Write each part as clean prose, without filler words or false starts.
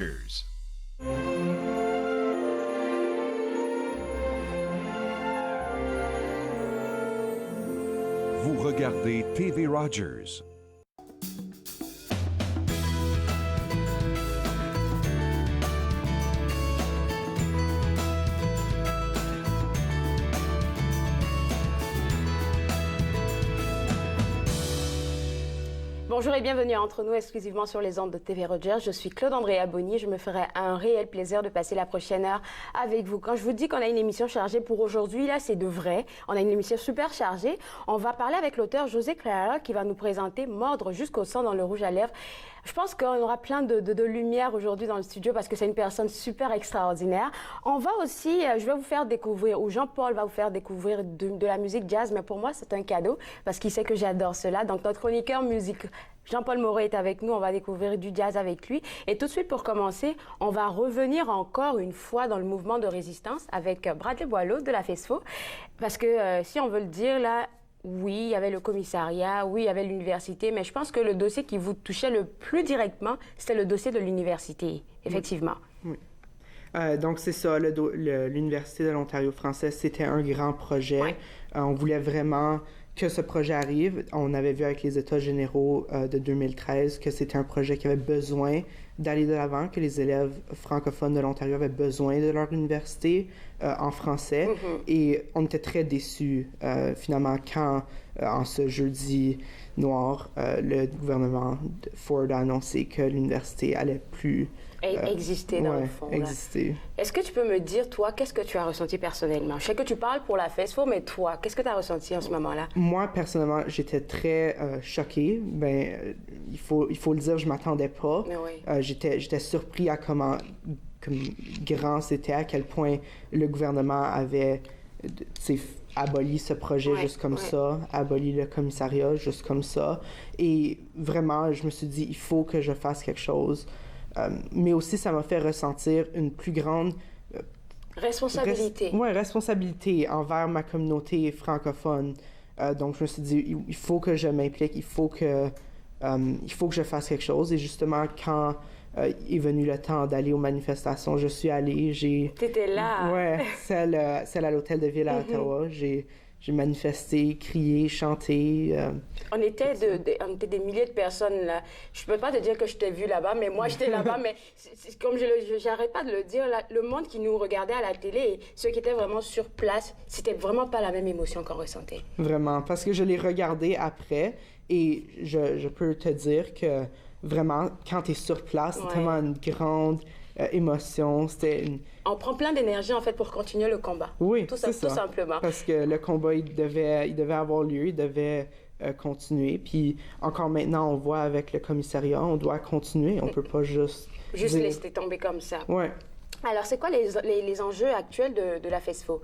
Vous regardez TV Rogers. Bonjour et bienvenue à Entre nous, exclusivement sur les ondes de TV Rogers. Je suis Claude-Andréa Bonny. Je me ferai un réel plaisir de passer la prochaine heure avec vous. Quand je vous dis qu'on a une émission chargée pour aujourd'hui, là, c'est de vrai. On a une émission super chargée. On va parler avec l'auteur José Clara qui va nous présenter Mordre jusqu'au sang dans le rouge à lèvres. Je pense qu'on aura plein de lumière aujourd'hui dans le studio parce que c'est une personne super extraordinaire. On va aussi, je vais vous faire découvrir, ou Jean-Paul va vous faire découvrir de la musique jazz, mais pour moi, c'est un cadeau parce qu'il sait que j'adore cela. Donc, notre chroniqueur musique, Jean-Paul Moret, est avec nous. On va découvrir du jazz avec lui. Et tout de suite, pour commencer, on va revenir encore une fois dans le mouvement de résistance avec Bradley Boileau de la FESFO. Parce que, si on veut le dire, là, oui, il y avait le commissariat, oui, il y avait l'université, mais je pense que le dossier qui vous touchait le plus directement, c'était le dossier de l'université, effectivement. Oui. Donc, c'est ça, l'Université de l'Ontario français, c'était un grand projet. Ouais. On voulait vraiment que ce projet arrive. On avait vu avec les États généraux de 2013 que c'était un projet qui avait besoin d'aller de l'avant, que les élèves francophones de l'Ontario avaient besoin de leur université en français. Mm-hmm. Et on était très déçus, finalement, quand, en ce jeudi noir, le gouvernement de Ford a annoncé que l'université allait plus... exister, dans le fond. Exister. Est-ce que tu peux me dire, toi, qu'est-ce que tu as ressenti personnellement? Je sais que tu parles pour la FESFO, mais toi, qu'est-ce que tu as ressenti en ce moment-là? Moi, personnellement, j'étais très choqué. Il faut le dire, je m'attendais pas. Mais oui. J'étais surpris à comme grand c'était, à quel point le gouvernement avait aboli ce projet juste comme ça, aboli le commissariat juste comme ça. Et vraiment, je me suis dit, il faut que je fasse quelque chose. Mais aussi, ça m'a fait ressentir une plus grande... responsabilité. Responsabilité envers ma communauté francophone. Donc, je me suis dit, il faut que je m'implique, il faut que je fasse quelque chose. Et justement, quand est venu le temps d'aller aux manifestations, je suis allé. T'étais là? Ouais, celle à l'Hôtel de Ville à Ottawa. J'ai manifesté, crié, chanté. On était des milliers de personnes là. Je peux pas te dire que je t'ai vu là-bas, mais moi j'étais là-bas. Mais comme j'arrête pas de le dire, là, le monde qui nous regardait à la télé et ceux qui étaient vraiment sur place, c'était vraiment pas la même émotion qu'on ressentait. Vraiment, parce que je l'ai regardé après et je peux te dire que vraiment, quand tu es sur place, c'est tellement une grande émotion. On prend plein d'énergie, en fait, pour continuer le combat. Oui, tout simplement. Parce que le combat, il devait avoir lieu, il devait continuer. Puis encore maintenant, on voit avec le commissariat, on doit continuer. On peut pas juste laisser tomber comme ça. Ouais. Alors, c'est quoi les enjeux actuels de la FESFO?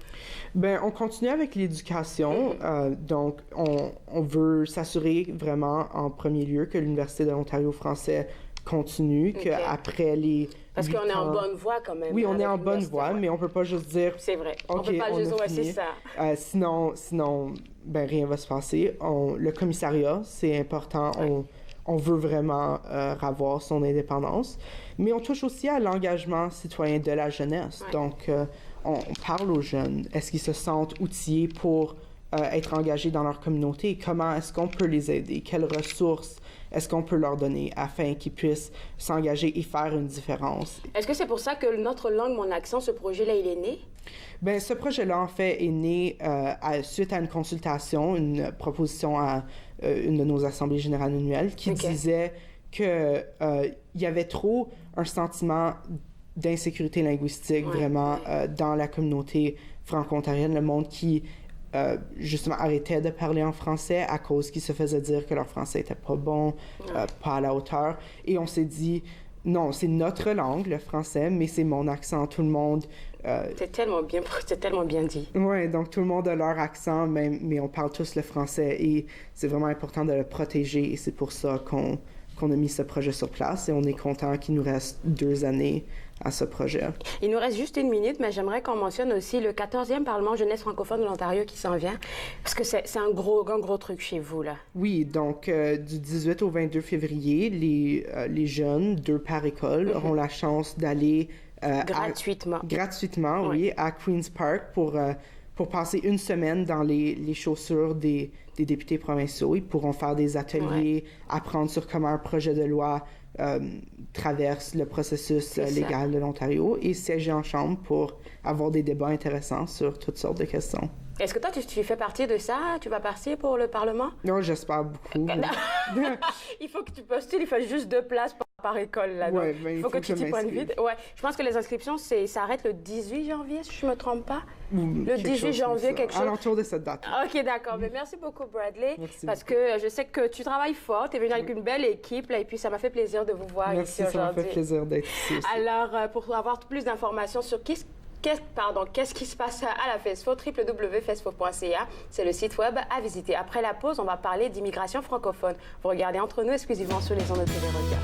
On continue avec l'éducation. Donc, on veut s'assurer vraiment, en premier lieu, que l'Université de l'Ontario français continue, qu'après les... Parce qu'on est en bonne voie, quand même. Oui, on est en bonne voie, mais on peut pas juste dire... C'est vrai. On peut pas juste... Ouais, c'est ça. Sinon, rien va se passer. Le commissariat, c'est important. Ouais. On veut vraiment avoir son indépendance. Mais on touche aussi à l'engagement citoyen de la jeunesse. Ouais. Donc, on parle aux jeunes. Est-ce qu'ils se sentent outillés pour être engagés dans leur communauté? Comment est-ce qu'on peut les aider? Quelles ressources est-ce qu'on peut leur donner afin qu'ils puissent s'engager et faire une différence? Est-ce que c'est pour ça que Notre langue, mon accent, ce projet-là, il est né? Ce projet-là, en fait, est né suite à une consultation, une proposition à une de nos assemblées générales annuelles qui disait qu'il y avait trop un sentiment d'insécurité linguistique vraiment dans la communauté franco-ontarienne, le monde qui justement arrêtait de parler en français à cause qu'ils se faisaient dire que leur français était pas bon, pas à la hauteur. Et on s'est dit, non, c'est notre langue, le français, mais c'est mon accent, tout le monde... C'est tellement bien dit. Oui, donc tout le monde a leur accent, mais on parle tous le français et c'est vraiment important de le protéger et c'est pour ça qu'on qu'on a mis ce projet sur place et on est content qu'il nous reste 2 années à ce projet. Il nous reste juste 1 minute, mais j'aimerais qu'on mentionne aussi le 14e Parlement jeunesse francophone de l'Ontario qui s'en vient, parce que c'est un gros truc chez vous, là. Oui, donc du 18 au 22 février, les jeunes, 2 par école, auront la chance d'aller... gratuitement. Gratuitement, oui, à Queen's Park pour passer 1 semaine dans les chaussures des députés provinciaux. Ils pourront faire des ateliers, apprendre sur comment un projet de loi traverse le processus légal de l'Ontario et siéger en chambre pour avoir des débats intéressants sur toutes sortes de questions. Est-ce que toi, tu fais partie de ça? Tu vas partir pour le Parlement? Non, j'espère beaucoup. Il faut que tu postules, il faut juste 2 places par école, là. Ouais, il faut que tu t'y prennes vite. Ouais, je pense que les inscriptions, ça arrête le 18 janvier, si je ne me trompe pas. Le 18 janvier, quelque chose. À l'entour de cette date. OK, d'accord. Mais merci beaucoup, Bradley. Merci parce que je sais que tu travailles fort, tu es venu avec une belle équipe, là, et puis ça m'a fait plaisir de vous voir ici aujourd'hui. Ça m'a fait plaisir d'être ici aussi. Alors, pour avoir plus d'informations sur qu'est-ce qui se passe à la FESFO, www.fesfo.ca, c'est le site web à visiter. Après la pause, on va parler d'immigration francophone. Vous regardez Entre nous exclusivement sur les ondes de TV Rogers.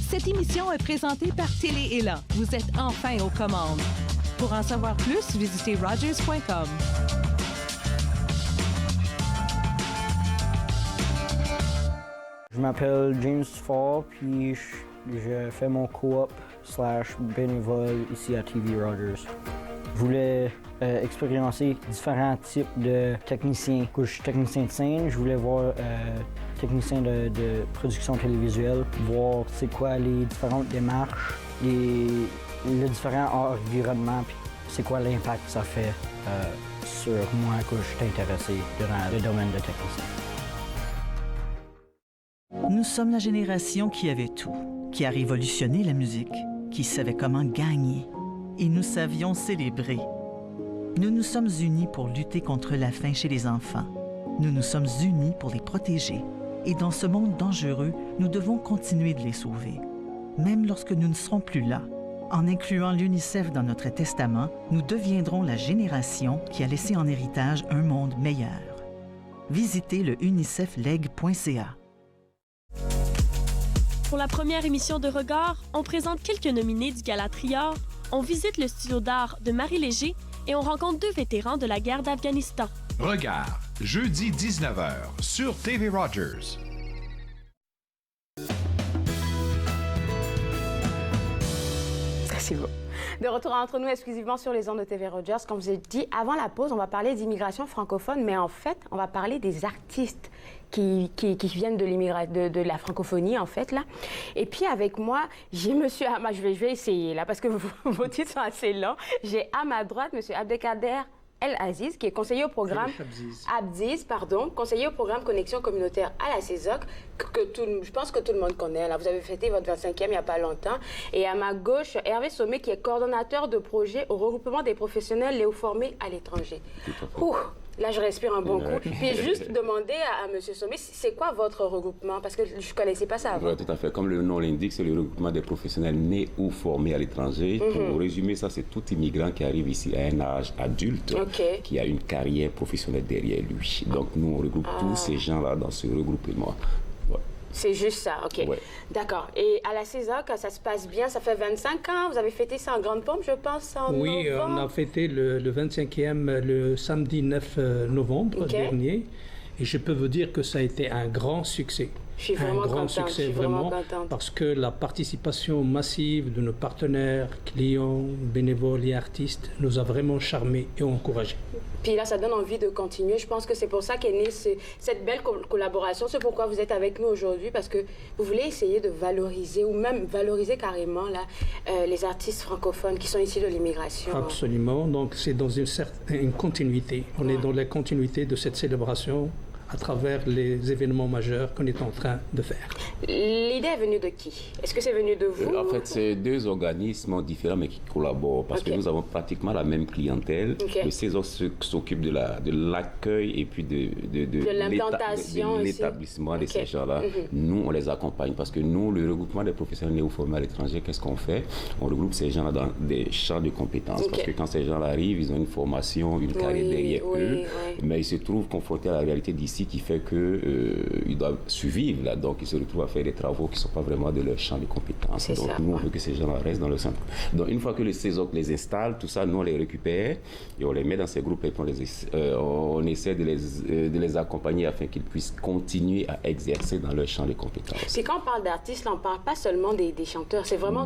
Cette émission est présentée par Télé Élan. Vous êtes enfin aux commandes. Pour en savoir plus, visitez rogers.com. Je m'appelle James Fall, puis je fais mon coop/bénévole ici à TV Rogers. Je voulais expérimenter différents types de techniciens. Je suis technicien de scène, je voulais voir technicien de production télévisuelle, voir c'est quoi les différentes démarches, les différents environnements, puis c'est quoi l'impact que ça fait sur moi que je suis intéressé dans le domaine de technicien. Nous sommes la génération qui avait tout, qui a révolutionné la musique, qui savait comment gagner. Et nous savions célébrer. Nous nous sommes unis pour lutter contre la faim chez les enfants. Nous nous sommes unis pour les protéger. Et dans ce monde dangereux, nous devons continuer de les sauver. Même lorsque nous ne serons plus là, en incluant l'UNICEF dans notre testament, nous deviendrons la génération qui a laissé en héritage un monde meilleur. Visitez le unicefleg.ca. Pour la première émission de Regard, on présente quelques nominés du Gala Trior, on visite le studio d'art de Marie Léger et on rencontre 2 vétérans de la guerre d'Afghanistan. Regard, jeudi 19h sur TV Rogers. C'est beau. De retour entre nous exclusivement sur les ondes de TV Rogers. Comme je vous ai dit, avant la pause, on va parler d'immigration francophone, mais en fait, on va parler des artistes qui viennent de la francophonie, en fait, là. Et puis, avec moi, j'ai monsieur... je vais essayer, là, parce que vos titres sont assez longs. J'ai à ma droite monsieur Abdelkader El Aziz, qui est conseiller au programme... conseiller au programme Connexion communautaire à la CESOC, je pense que tout le monde connaît. Là, vous avez fêté votre 25e il n'y a pas longtemps. Et à ma gauche, Hervé Sommet, qui est coordonnateur de projet au regroupement des professionnels néo-formés à l'étranger. Là, je respire un bon coup. Puis juste demander à M. Sommet, c'est quoi votre regroupement? Parce que je ne connaissais pas ça avant. Oui, tout à fait. Comme le nom l'indique, c'est le regroupement des professionnels nés ou formés à l'étranger. Pour résumer, ça, c'est tout immigrant qui arrive ici à un âge adulte, qui a une carrière professionnelle derrière lui. Donc, nous, on regroupe tous ces gens-là dans ce regroupement. Ouais. C'est juste ça, OK. Ouais. D'accord. Et à la CESOC, ça se passe bien? Ça fait 25 ans? Vous avez fêté ça en grande pompe, je pense, en novembre? Oui, on a fêté le 25e le samedi 9 novembre dernier. Et je peux vous dire que ça a été un grand succès. Je suis vraiment contente. Un grand succès, vraiment, parce que la participation massive de nos partenaires, clients, bénévoles et artistes nous a vraiment charmés et encouragés. Puis là, ça donne envie de continuer. Je pense que c'est pour ça qu'est née cette belle collaboration. C'est pourquoi vous êtes avec nous aujourd'hui, parce que vous voulez essayer de valoriser, ou même valoriser carrément là, les artistes francophones qui sont issus de l'immigration. Absolument. Donc, c'est dans une continuité. On est dans la continuité de cette célébration à travers les événements majeurs qu'on est en train de faire. L'idée est venue de qui? Est-ce que c'est venu de vous? En fait, c'est deux organismes différents mais qui collaborent parce que nous avons pratiquement la même clientèle. Le CESOC s'occupe de l'accueil et puis de l'implantation, de l'établissement de ces gens-là. Nous, on les accompagne parce que nous, le regroupement des professionnels néo-formés à l'étranger, qu'est-ce qu'on fait? On regroupe ces gens-là dans des champs de compétences parce que quand ces gens arrivent, ils ont une formation, une carrière derrière eux, mais ils se trouvent confrontés à la réalité d'ici qui fait qu'ils doivent survivre là. Donc, ils se retrouvent à faire des travaux qui ne sont pas vraiment de leur champ de compétences. Donc, nous, on veut que ces gens-là restent dans le centre. Donc, une fois que le CESOC les installe, tout ça, nous, on les récupère et on les met dans ces groupes et on essaie de les accompagner afin qu'ils puissent continuer à exercer dans leur champ de compétences. C'est quand on parle d'artistes, on ne parle pas seulement des chanteurs, c'est vraiment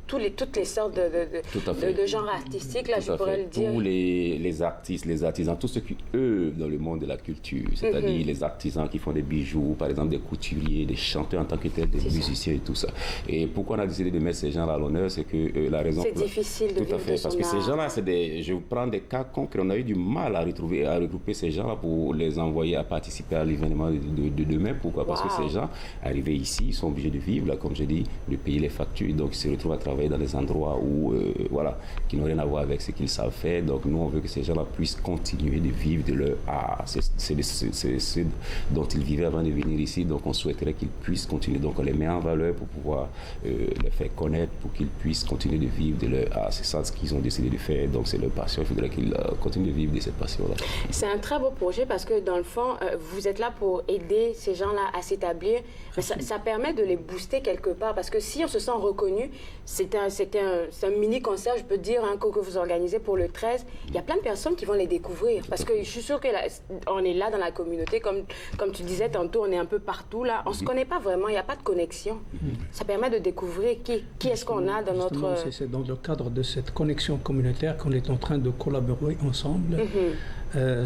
toutes les sortes de genres artistiques, là, je pourrais le dire. Tous les artistes, les artisans, tous ceux qui œuvrent dans le monde de la culture, c'est-à-dire les artisans qui font des bijoux, par exemple des couturiers, des chanteurs en tant que tels, des musiciens et tout ça. Et pourquoi on a décidé de mettre ces gens-là à l'honneur, c'est que la raison... C'est difficile de vivre de son parce que ces gens-là, je vous prends des cas concrets, on a eu du mal à regrouper ces gens-là pour les envoyer à participer à l'événement de demain. Pourquoi? Parce que ces gens, arrivés ici, ils sont obligés de vivre, là, comme je dis, de payer les factures, donc ils se retrouvent à travailler dans des endroits où, qui n'ont rien à voir avec ce qu'ils savent faire. Donc, nous, on veut que ces gens-là puissent continuer de vivre de leur art. C'est ce dont ils vivaient avant de venir ici. Donc, on souhaiterait qu'ils puissent continuer. Donc, on les met en valeur pour pouvoir les faire connaître, pour qu'ils puissent continuer de vivre de leur art. C'est ça ce qu'ils ont décidé de faire. Donc, c'est leur passion. Il faudrait qu'ils continuent de vivre de cette passion-là. C'est un très beau projet parce que, dans le fond, vous êtes là pour aider ces gens-là à s'établir. Ça permet de les booster quelque part parce que si on se sent reconnu, c'est un mini-concert, je peux dire, que vous organisez pour le 13. Il y a plein de personnes qui vont les découvrir parce que je suis sûre qu'on est là dans la communauté. Comme tu disais tantôt, on est un peu partout là. On ne se connaît pas vraiment, il n'y a pas de connexion. Ça permet de découvrir qui est-ce qu'on a dans notre... C'est dans le cadre de cette connexion communautaire qu'on est en train de collaborer ensemble.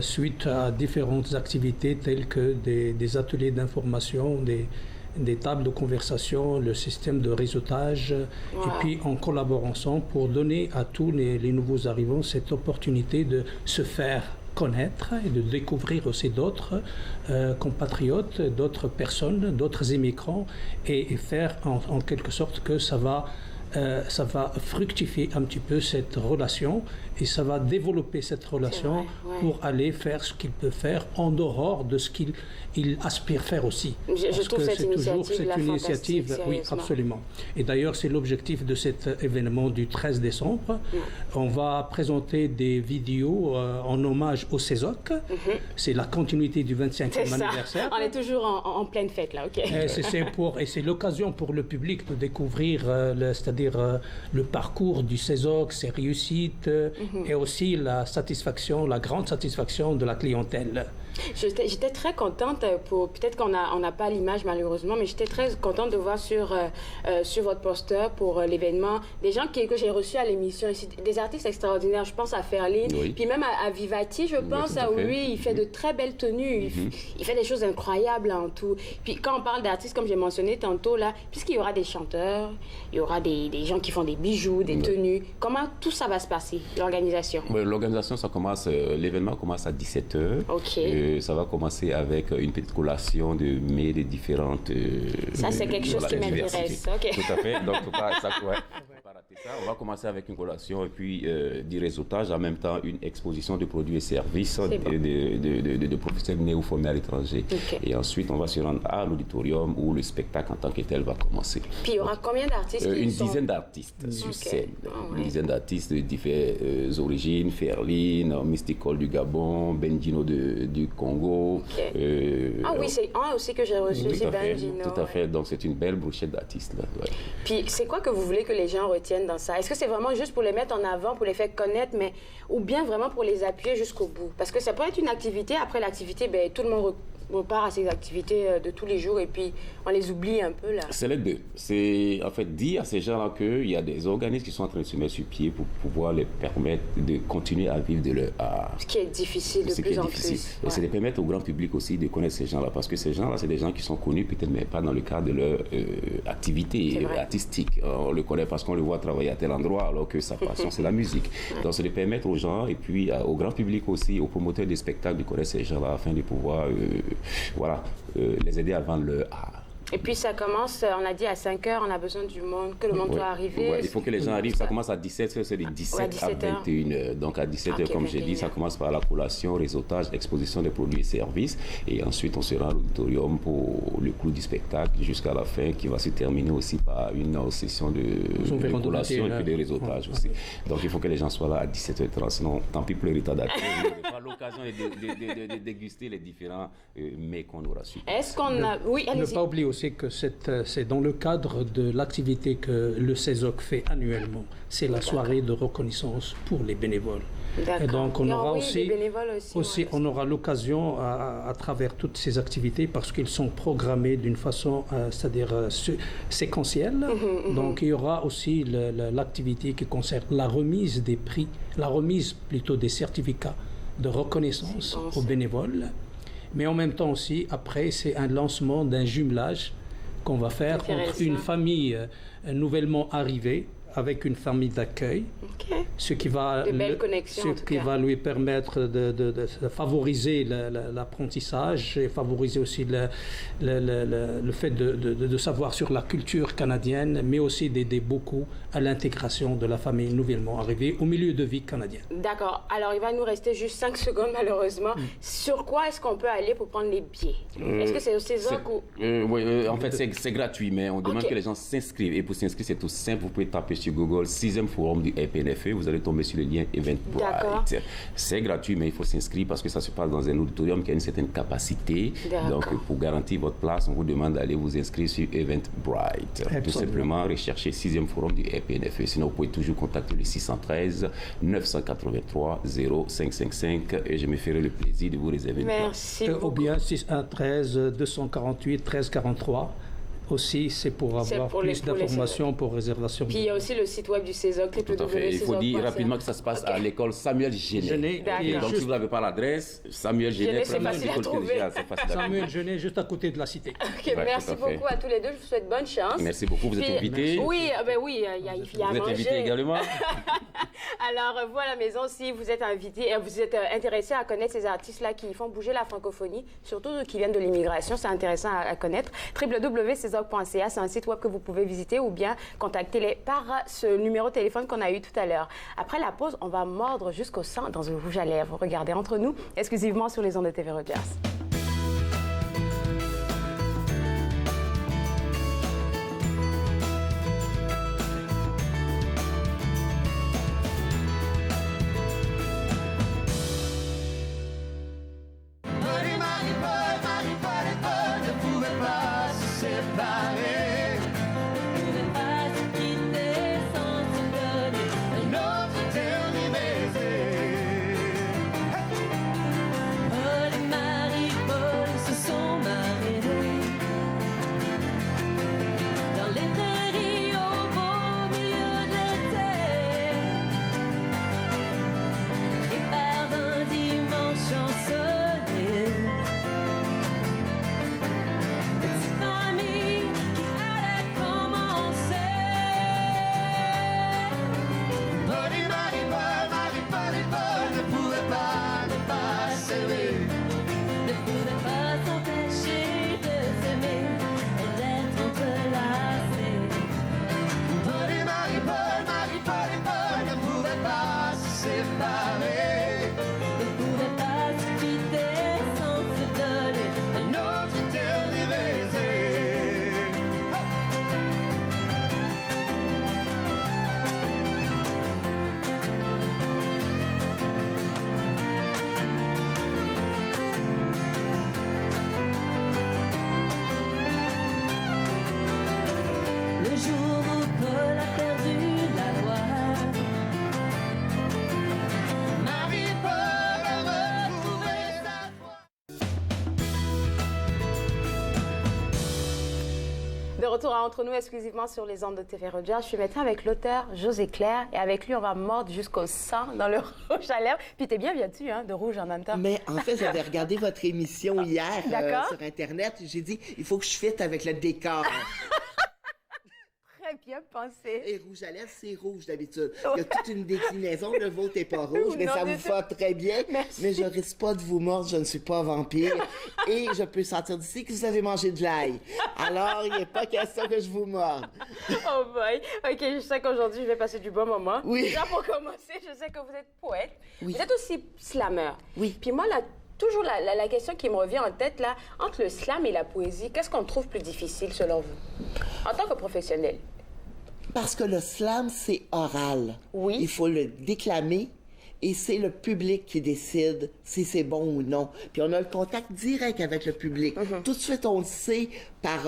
Suite à différentes activités telles que des ateliers d'information, des tables de conversation, le système de réseautage, et puis on collabore ensemble pour donner à tous les nouveaux arrivants cette opportunité de se faire connaître et de découvrir aussi d'autres compatriotes, d'autres personnes, d'autres immigrants, et faire en quelque sorte que ça va fructifier un petit peu cette relation et ça va développer cette relation pour aller faire ce qu'il peut faire en dehors de ce qu'il aspire faire aussi. Je trouve cette initiative, oui, absolument. Et d'ailleurs, c'est l'objectif de cet événement du 13 décembre. On va présenter des vidéos en hommage au CESOC. C'est la continuité du 25e anniversaire. On est toujours en pleine fête, là, OK. Et c'est l'occasion pour le public de découvrir, c'est-à-dire le parcours du CESOC, ses réussites, et aussi la grande satisfaction de la clientèle. J'étais très contente, peut-être qu'on n'a pas l'image malheureusement, mais j'étais très contente de voir sur votre poster pour l'événement des gens que j'ai reçus à l'émission ici, des artistes extraordinaires. Je pense à Ferline, puis même à Vivati, je pense. Oui, il fait de très belles tenues, il fait des choses incroyables en tout. Puis quand on parle d'artistes, comme j'ai mentionné tantôt, là, puisqu'il y aura des chanteurs, il y aura des gens qui font des bijoux, des tenues, comment tout ça va se passer, l'organisation? L'organisation, l'événement commence à 17h. OK. Ça va commencer avec une petite collation de mets de différentes... ça, c'est quelque chose qui m'intéresse. Okay. Tout à fait. Donc, on va commencer avec une collation et puis du réseautage, en même temps une exposition de produits et services de professionnels néo-formés à l'étranger. Okay. Et ensuite, on va se rendre à l'auditorium où le spectacle en tant que tel va commencer. Puis il y aura combien d'artistes? Une dizaine d'artistes sur scène. Une dizaine d'artistes de différentes origines. Ferline, Mystical du Gabon, Benjino du Congo. Okay. Oui, c'est un aussi que j'ai reçu, c'est Benjino. Tout à fait. Donc c'est une belle brochette d'artistes là. Ouais. Puis c'est quoi que vous voulez que les gens retiennent dans ça? Est-ce que c'est vraiment juste pour les mettre en avant, pour les faire connaître, ou bien vraiment pour les appuyer jusqu'au bout? Parce que ça peut être une activité, après l'activité, tout le monde repart à ses activités de tous les jours et puis on les oublie un peu là. C'est les deux. C'est en fait dire à ces gens-là qu'il y a des organismes qui sont en train de se mettre sur pied pour pouvoir les permettre de continuer à vivre de leur art. Ce qui est difficile de plus en plus. Et c'est de permettre au grand public aussi de connaître ces gens-là parce que ces gens-là, c'est des gens qui sont connus peut-être mais pas dans le cadre de leur activité artistique. On le connaît parce qu'on le voit travailler à tel endroit alors que sa passion c'est la musique. Donc c'est de permettre aux gens et puis au grand public aussi, aux promoteurs des spectacles de connaître ces gens-là afin de pouvoir les aider à vendre leur art. Et puis ça commence, on a dit à 5 heures, on a besoin du monde, que le monde doit arriver. Ouais, il faut que les gens arrivent, ça commence à 17h, c'est de 17 à 21h. Donc à 17h, comme j'ai dit, ça commence par la collation, réseautage, exposition des produits et services. Et ensuite, on sera à l'auditorium pour le clou du spectacle jusqu'à la fin, qui va se terminer aussi par une session de collation et puis de réseautage aussi. Donc il faut que les gens soient là à 17h30, sinon tant pis pour le retard d'accueil. On n'aura pas l'occasion de déguster les différents mets qu'on aura su. Est-ce qu'on a... Oui, allez-y. Ne pas oublier aussi que c'est dans le cadre de l'activité que le CESOC fait annuellement. C'est la soirée de reconnaissance pour les bénévoles. Et donc on aura aussi on aura l'occasion à travers toutes ces activités, parce qu'ils sont programmés d'une façon, c'est-à-dire séquentielle. Donc il y aura aussi l'activité qui concerne la remise des prix, la remise plutôt des certificats de reconnaissance aux bénévoles. Mais en même temps aussi, après, c'est un lancement d'un jumelage qu'on va faire entre une famille nouvellement arrivée avec une famille d'accueil, ce qui va lui permettre de favoriser l'apprentissage et favoriser aussi le fait de savoir sur la culture canadienne, mais aussi d'aider beaucoup à l'intégration de la famille nouvellement arrivée au milieu de vie canadien. D'accord. Alors, il va nous rester juste 5 secondes, malheureusement. Sur quoi est-ce qu'on peut aller pour prendre les billets? Est-ce que c'est au CESOC ou... Oui, en fait, c'est gratuit, mais on demande que les gens s'inscrivent. Et pour s'inscrire, c'est tout simple. Vous pouvez taper sur Google 6e forum du RPNFE, vous allez tomber sur le lien Eventbrite. C'est gratuit, mais il faut s'inscrire parce que ça se passe dans un auditorium qui a une certaine capacité. Donc, pour garantir votre place, on vous demande d'aller vous inscrire sur Eventbrite. Tout simplement, recherchez 6e forum du RPNFE. Sinon, vous pouvez toujours contacter le 613 983 0555 et je me ferai le plaisir de vous réserver une place. Merci beaucoup. Ou bien 613 248 1343. Aussi, c'est pour avoir plus d'informations pour réservation. Puis il y a aussi le site web du CESOC. Tout à fait. Il faut dire rapidement que ça se passe à l'école Samuel Genet. Donc, si vous n'avez pas l'adresse, Samuel Genet, c'est facile à trouver. Samuel Genet, juste à côté de la cité. Merci beaucoup à tous les deux. Je vous souhaite bonne chance. Merci beaucoup. Vous êtes invités. Oui, il y a à manger. Vous êtes invités également. Alors, vous à la maison, si vous êtes invité, vous êtes intéressé à connaître ces artistes-là qui font bouger la francophonie, surtout qui viennent de l'immigration, c'est intéressant à connaître. www.cesoc.ca, c'est un site web que vous pouvez visiter ou bien contacter-les par ce numéro de téléphone qu'on a eu tout à l'heure. Après la pause, on va mordre jusqu'au sang dans un rouge à lèvres. Regardez entre nous, exclusivement sur les ondes de TV Rogers. De retour à Entre nous, exclusivement sur les ondes de TV Rogers. Je suis maintenant avec l'auteur José Claire et avec lui, on va mordre jusqu'au sang dans le rouge à lèvres. Puis t'es bien tu de rouge en même temps. Mais en fait, j'avais regardé votre émission hier sur Internet. J'ai dit, il faut que je fitte avec le décor. Très bien pensé. Et rouge à lèvres, c'est rouge d'habitude. Il y a toute une déclinaison, le vôtre n'est pas rouge, mais ça vous va très bien. Merci. Mais je risque pas de vous mordre, je ne suis pas vampire. Et je peux sentir d'ici que vous avez mangé de l'ail. Alors, il n'est pas question que je vous morde. Oh boy. OK, je sais qu'aujourd'hui, je vais passer du bon moment. Oui. Déjà, pour commencer, je sais que vous êtes poète. Oui. Vous êtes aussi slammer. Oui. Puis moi, là, toujours la question qui me revient en tête, là, entre le slam et la poésie, qu'est-ce qu'on trouve plus difficile, selon vous, en tant que professionnel? Parce que le slam, c'est oral. Oui. Il faut le déclamer et c'est le public qui décide si c'est bon ou non. Puis on a le contact direct avec le public. Tout de suite, on le sait par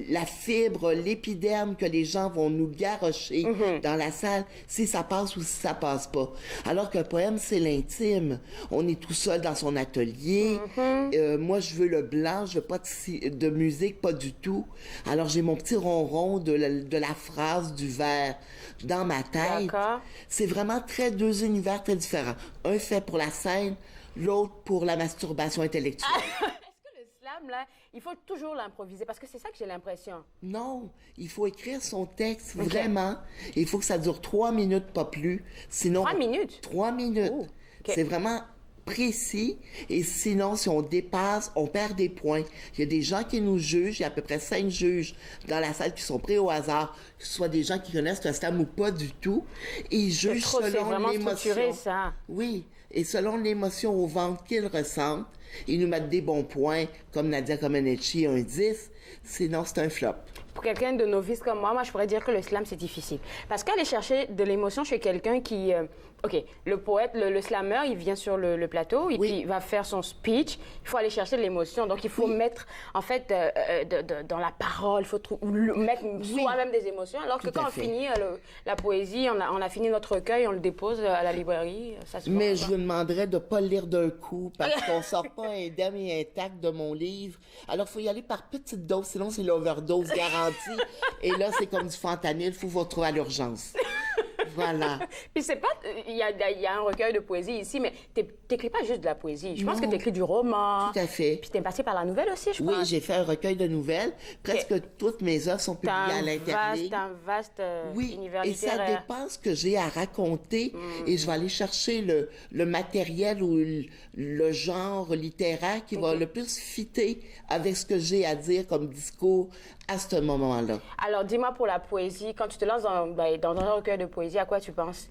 la fibre, l'épiderme que les gens vont nous garrocher dans la salle, si ça passe ou si ça passe pas. Alors qu'un poème, c'est l'intime. On est tout seul dans son atelier. Moi, je veux le blanc, je veux pas de musique, pas du tout. Alors, j'ai mon petit ronron de la phrase, du vers dans ma tête. D'accord. C'est vraiment deux univers très différents. Un fait pour la scène, l'autre pour la masturbation intellectuelle. Est-ce que le slam, là, il faut toujours l'improviser? Parce que c'est ça que j'ai l'impression. Non, il faut écrire son texte, vraiment. Il faut que ça dure 3 minutes, pas plus. Sinon, 3 minutes? 3 minutes. Oh, OK. C'est vraiment précis. Et sinon, si on dépasse, on perd des points. Il y a des gens qui nous jugent. Il y a à peu près 5 juges dans la salle qui sont pris au hasard, que ce soit des gens qui connaissent le slam ou pas du tout. Et ils jugent selon l'émotion. Ça. Oui, et selon l'émotion au ventre qu'ils ressentent, ils nous mettent des bons points, comme Nadia Comaneci, un 10. Sinon, c'est un flop. Pour quelqu'un de novice comme moi, je pourrais dire que le slam, c'est difficile. Parce qu'aller chercher de l'émotion chez quelqu'un qui... OK, le poète, le slammer, il vient sur le plateau et puis il va faire son speech. Il faut aller chercher de l'émotion. Donc, il faut mettre, en fait, dans la parole, il faut mettre soi-même des émotions. Alors que quand on finit la poésie, on a fini notre recueil, on le dépose à la librairie. Ça se Mais je vous demanderais de ne pas le lire d'un coup parce qu'on ne sort pas indemne et intact de mon livre. Alors, il faut y aller par petites doses, sinon c'est l'overdose garantie. Et là, c'est comme du fentanyl, il faut vous retrouver à l'urgence. Voilà. Puis c'est pas... Il y a un recueil de poésie ici, mais t'écris pas juste de la poésie. Je pense que t'écris du roman. Tout à fait. Puis t'es passé par la nouvelle aussi, je crois. Oui, j'ai fait un recueil de nouvelles. Presque toutes mes œuvres sont publiées à l'Interligne. C'est un vaste univers littéraire. Et ça dépend ce que j'ai à raconter. Et je vais aller chercher le matériel ou le genre littéraire qui va le plus fitter avec ce que j'ai à dire comme discours à ce moment-là. Alors, dis-moi pour la poésie, quand tu te lances dans un recueil de poésie, à quoi tu penses?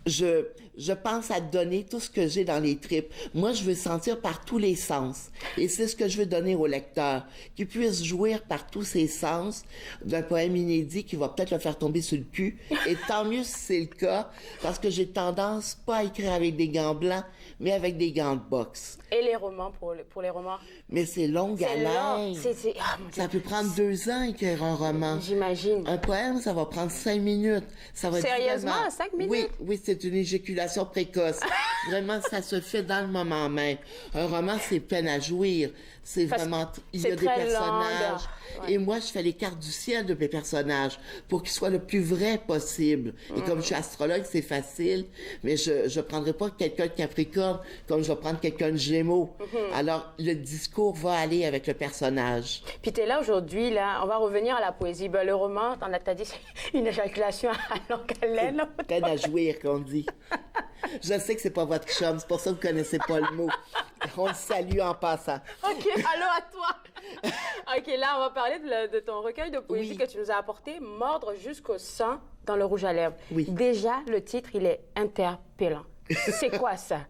Je pense à donner tout ce que j'ai dans les tripes. Moi, je veux sentir par tous les sens. Et c'est ce que je veux donner au lecteur. Qu'il puisse jouir par tous ses sens d'un poème inédit qui va peut-être le faire tomber sur le cul. Et tant mieux si c'est le cas, parce que j'ai tendance pas à écrire avec des gants blancs, mais avec des gants de boxe. Et les romans, pour les romans? Mais c'est long à l'âge. Ça peut prendre 2 ans écrire un roman. J'imagine. Un poème, ça va prendre 5 minutes. Ça va Sérieusement, 5 minutes? Oui, c'est une éjaculation précoce. Vraiment, ça se fait dans le moment même. Un roman, c'est peine à jouir. C'est vraiment... Il y a des personnages. Et moi, je fais les cartes du ciel de mes personnages pour qu'ils soient le plus vrai possible. Et comme je suis astrologue, c'est facile, mais je prendrai pas quelqu'un de Capricorne comme je vais prendre quelqu'un de Gémeaux. Alors, le discours va aller avec le personnage. Puis t'es là aujourd'hui, là, on va revenir à la poésie. Ben, le roman, t'as dit, c'est une éjaculation à longue haleine. Peine à jouir, qu'on dit. Je sais que c'est pas votre chum, c'est pour ça que vous connaissez pas le mot. On le salue en passant. OK, allô à toi. OK, là, on va parler de ton recueil de poésie que tu nous as apporté, Mordre jusqu'au sang dans le rouge à lèvres. Oui. Déjà, le titre, il est interpellant. C'est quoi ça?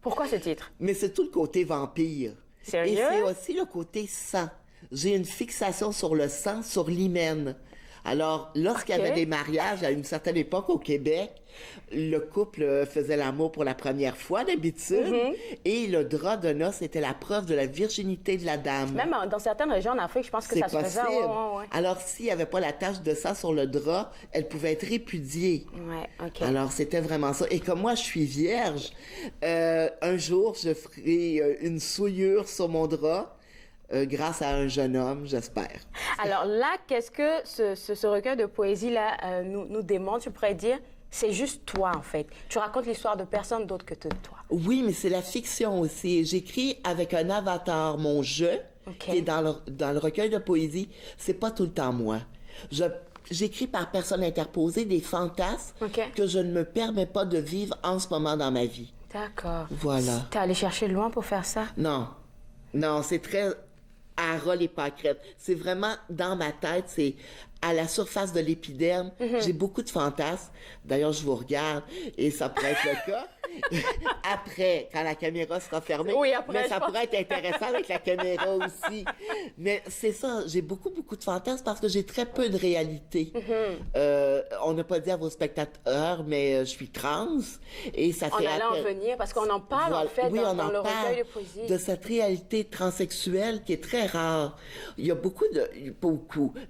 Pourquoi ce titre? Mais c'est tout le côté vampire. Sérieux? Et c'est aussi le côté sang. J'ai une fixation sur le sang, sur l'hymen. Alors, lorsqu'il y avait des mariages à une certaine époque au Québec, le couple faisait l'amour pour la première fois d'habitude et le drap de noces était la preuve de la virginité de la dame. Même dans certaines régions en Afrique, je pense que ça se faisait. Ouais. Alors, s'il n'y avait pas la tache de sang sur le drap, elle pouvait être répudiée. Ouais, OK. Alors, c'était vraiment ça. Et comme moi, je suis vierge, un jour, je ferai une souillure sur mon drap. Grâce à un jeune homme, j'espère. Alors là, qu'est-ce que ce recueil de poésie-là nous démontre, tu pourrais dire? C'est juste toi, en fait. Tu racontes l'histoire de personne d'autre que toi. Oui, mais c'est la fiction aussi. J'écris avec un avatar, mon je, qui est dans le recueil de poésie. C'est pas tout le temps moi. Je j'écris par personne interposée des fantasmes que je ne me permets pas de vivre en ce moment dans ma vie. D'accord. Voilà. T'es allé chercher loin pour faire ça? Non. Non, c'est très à ras les pâquerettes. C'est vraiment dans ma tête, c'est à la surface de l'épiderme. J'ai beaucoup de fantasmes. D'ailleurs, je vous regarde et ça pourrait être le cas. Après, quand la caméra sera fermée. Oui, après, mais ça pourrait être intéressant avec la caméra aussi. Mais c'est ça, j'ai beaucoup de fantasmes parce que j'ai très peu de réalité. On n'a pas dit à vos spectateurs, mais je suis trans. Et ça fait... On allait en venir parce qu'on en parle, en fait, oui, dans le recueil de poésie. De cette réalité transsexuelle qui est très rare. Il y a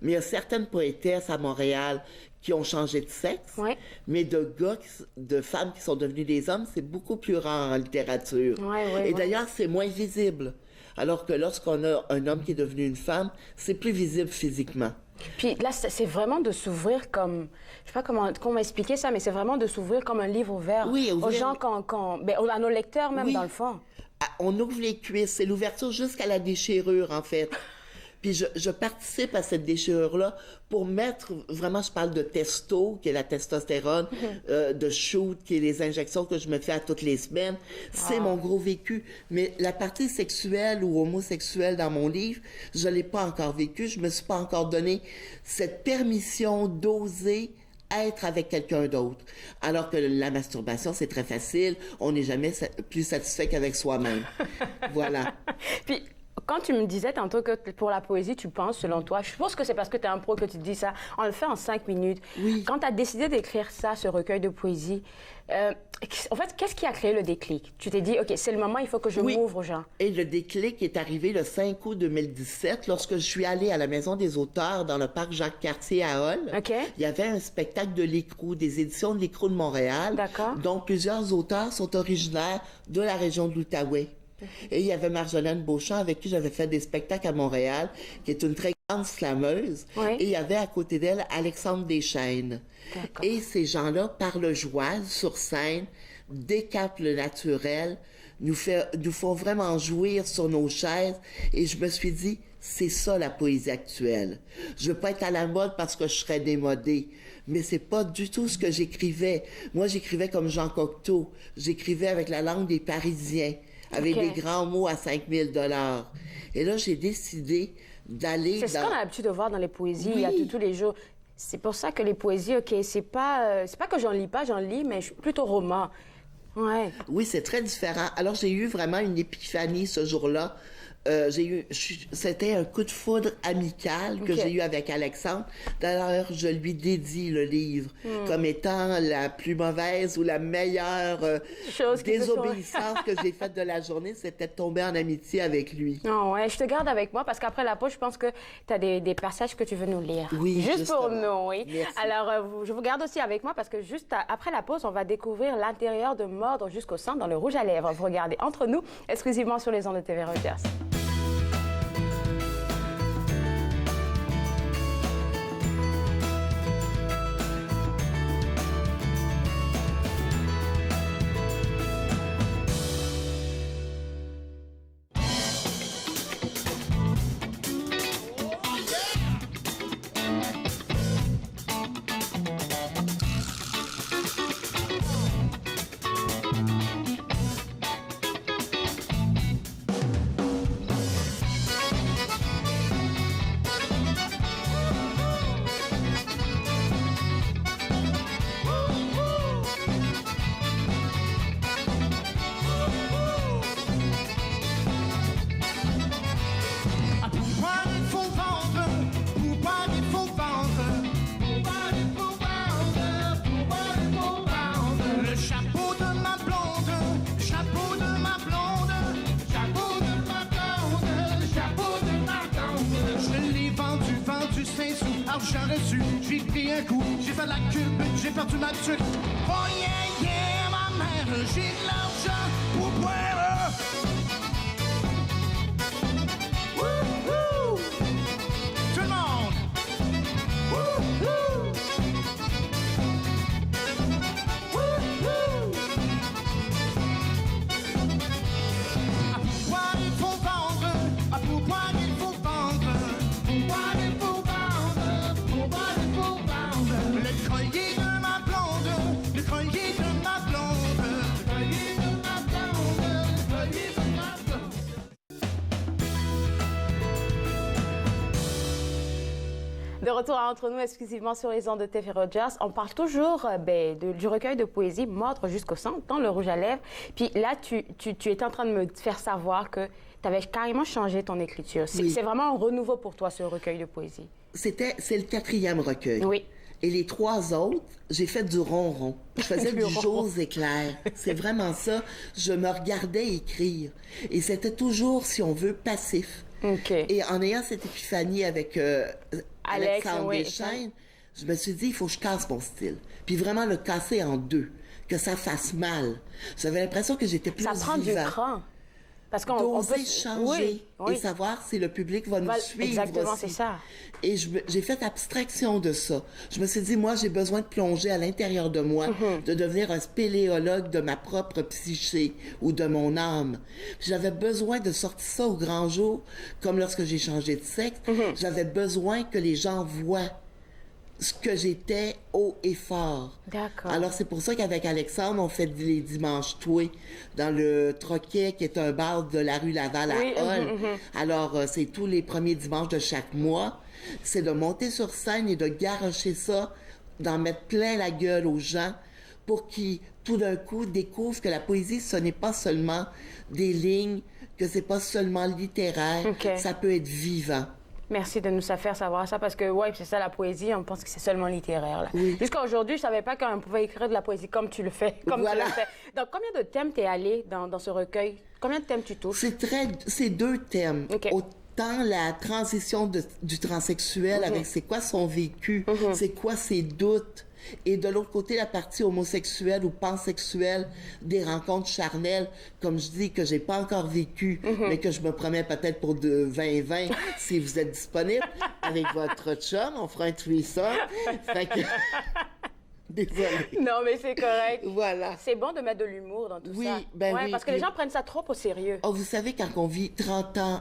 mais il y a certaines poétesses à Montréal qui ont changé de sexe, mais de femmes qui sont devenues des hommes, c'est beaucoup plus rare en littérature. Et d'ailleurs, c'est moins visible. Alors que lorsqu'on a un homme qui est devenu une femme, c'est plus visible physiquement. Puis là, c'est vraiment de s'ouvrir comme... Je sais pas comment expliquer ça, mais c'est vraiment de s'ouvrir comme un livre ouvert. Oui, aux gens, à nos lecteurs même, dans le fond. On ouvre les cuisses, c'est l'ouverture jusqu'à la déchirure, en fait. Puis je participe à cette déchirure-là pour mettre, vraiment, je parle de testo, qui est la testostérone, de shoot, qui est les injections que je me fais à toutes les semaines. C'est mon gros vécu. Mais la partie sexuelle ou homosexuelle dans mon livre, je l'ai pas encore vécu. Je me suis pas encore donné cette permission d'oser être avec quelqu'un d'autre. Alors que la masturbation, c'est très facile. On n'est jamais plus satisfait qu'avec soi-même. Voilà. Puis, quand tu me disais tantôt que pour la poésie, tu penses, selon toi, je pense que c'est parce que tu es un pro que tu te dis ça, on le fait en 5 minutes. Oui. Quand tu as décidé d'écrire ça, ce recueil de poésie, en fait, qu'est-ce qui a créé le déclic? Tu t'es dit, OK, c'est le moment, il faut que je m'ouvre aux gens. Et le déclic est arrivé le 5 août 2017, lorsque je suis allée à la Maison des auteurs dans le parc Jacques-Cartier à Hull. Il y avait un spectacle de l'Écrou, des éditions de l'Écrou de Montréal. D'accord. Donc, plusieurs auteurs sont originaires de la région de l'Outaouais. Et il y avait Marjolaine Beauchamp, avec qui j'avais fait des spectacles à Montréal, qui est une très grande slameuse. Et il y avait à côté d'elle Alexandre Deschênes. Et ces gens-là parlent joie sur scène, décapent le naturel, nous font vraiment jouir sur nos chaises. Et je me suis dit, c'est ça la poésie actuelle. Je veux pas être à la mode parce que je serais démodée. Mais c'est pas du tout ce que j'écrivais. Moi, j'écrivais comme Jean Cocteau. J'écrivais avec la langue des Parisiens, avec des grands mots à 5 000 $. Et là, j'ai décidé d'aller... C'est ce qu'on a l'habitude de voir dans les poésies, il y a tous les jours. C'est pour ça que les poésies, OK, c'est pas que j'en lis pas, j'en lis, mais je suis plutôt roman. Ouais. Oui, c'est très différent. Alors, j'ai eu vraiment une épiphanie ce jour-là. C'était un coup de foudre amical que j'ai eu avec Alexandre. D'ailleurs, je lui dédie le livre comme étant la plus mauvaise ou la meilleure désobéissance que j'ai faite de la journée, c'était de tomber en amitié avec lui. Oh ouais, je te garde avec moi parce qu'après la pause, je pense que tu as des passages que tu veux nous lire. Oui, juste pour nous, oui. Merci. Alors, je vous garde aussi avec moi parce que juste après la pause, on va découvrir l'intérieur de Mordre jusqu'au sang dans le rouge à lèvres. Vous regardez Entre nous, exclusivement sur les ondes de TV Reuters. J'aurais su, j'ai pris un coup, j'ai fait la cube, j'ai perdu ma tuque. Oh yeah, yeah, ma mère, j'ai de l'argent pour boire. Wouhou! Tout le monde! Wouhou! Wouhou! À pourquoi il faut vendre? À pourquoi il faut vendre? Pourquoi il faut vendre? retour entre nous exclusivement sur les ondes de TV Rogers. On parle toujours du recueil de poésie Mordre jusqu'au sang dans le rouge à lèvres. Puis là, tu étais en train de me faire savoir que tu avais carrément changé ton écriture. C'est vraiment un renouveau pour toi, ce recueil de poésie. C'est le 4e recueil. Oui. Et les 3 autres, j'ai fait du ronron. Je faisais du Jose éclair. C'est vraiment ça. Je me regardais écrire. Et c'était toujours, si on veut, passif. Okay. Et en ayant cette épiphanie avec Alexandre Deschaines, je me suis dit, il faut que je casse mon style. Puis vraiment le casser en 2, que ça fasse mal. J'avais l'impression que j'étais plus vivant. Ça prend du cran. Parce qu'on peut changer et savoir si le public va nous suivre. Exactement, aussi. C'est ça. Et j'ai fait abstraction de ça. Je me suis dit, moi, j'ai besoin de plonger à l'intérieur de moi, de devenir un spéléologue de ma propre psyché ou de mon âme. J'avais besoin de sortir ça au grand jour, comme lorsque j'ai changé de sexe. J'avais besoin que les gens voient ce que j'étais haut et fort. D'accord. Alors, c'est pour ça qu'avec Alexandre, on fait les dimanches toués dans le Troquet, qui est un bar de la rue Laval à Hall. Alors, c'est tous les premiers dimanches de chaque mois. C'est de monter sur scène et de garrocher ça, d'en mettre plein la gueule aux gens pour qu'ils, tout d'un coup, découvrent que la poésie, ce n'est pas seulement des lignes, que c'est pas seulement littéraire, ça peut être vivant. Merci de nous faire savoir ça parce que, c'est ça la poésie, on pense que c'est seulement littéraire. Là. Oui. Jusqu'à aujourd'hui, je ne savais pas qu'on pouvait écrire de la poésie comme tu le fais. Donc, combien de thèmes t'es allé dans ce recueil? Combien de thèmes tu touches? C'est 2 thèmes. Autant la transition du transsexuel avec c'est quoi son vécu, c'est quoi ses doutes. Et de l'autre côté, la partie homosexuelle ou pansexuelle, des rencontres charnelles, comme je dis, que j'ai pas encore vécu, mais que je me promets peut-être pour 2020, si vous êtes disponible, avec votre chum, on fera un threesome. Fait que... Désolée. Non, mais c'est correct. Voilà. C'est bon de mettre de l'humour dans tout ça. Oui, parce que les gens prennent ça trop au sérieux. Oh, vous savez, quand on vit 30 ans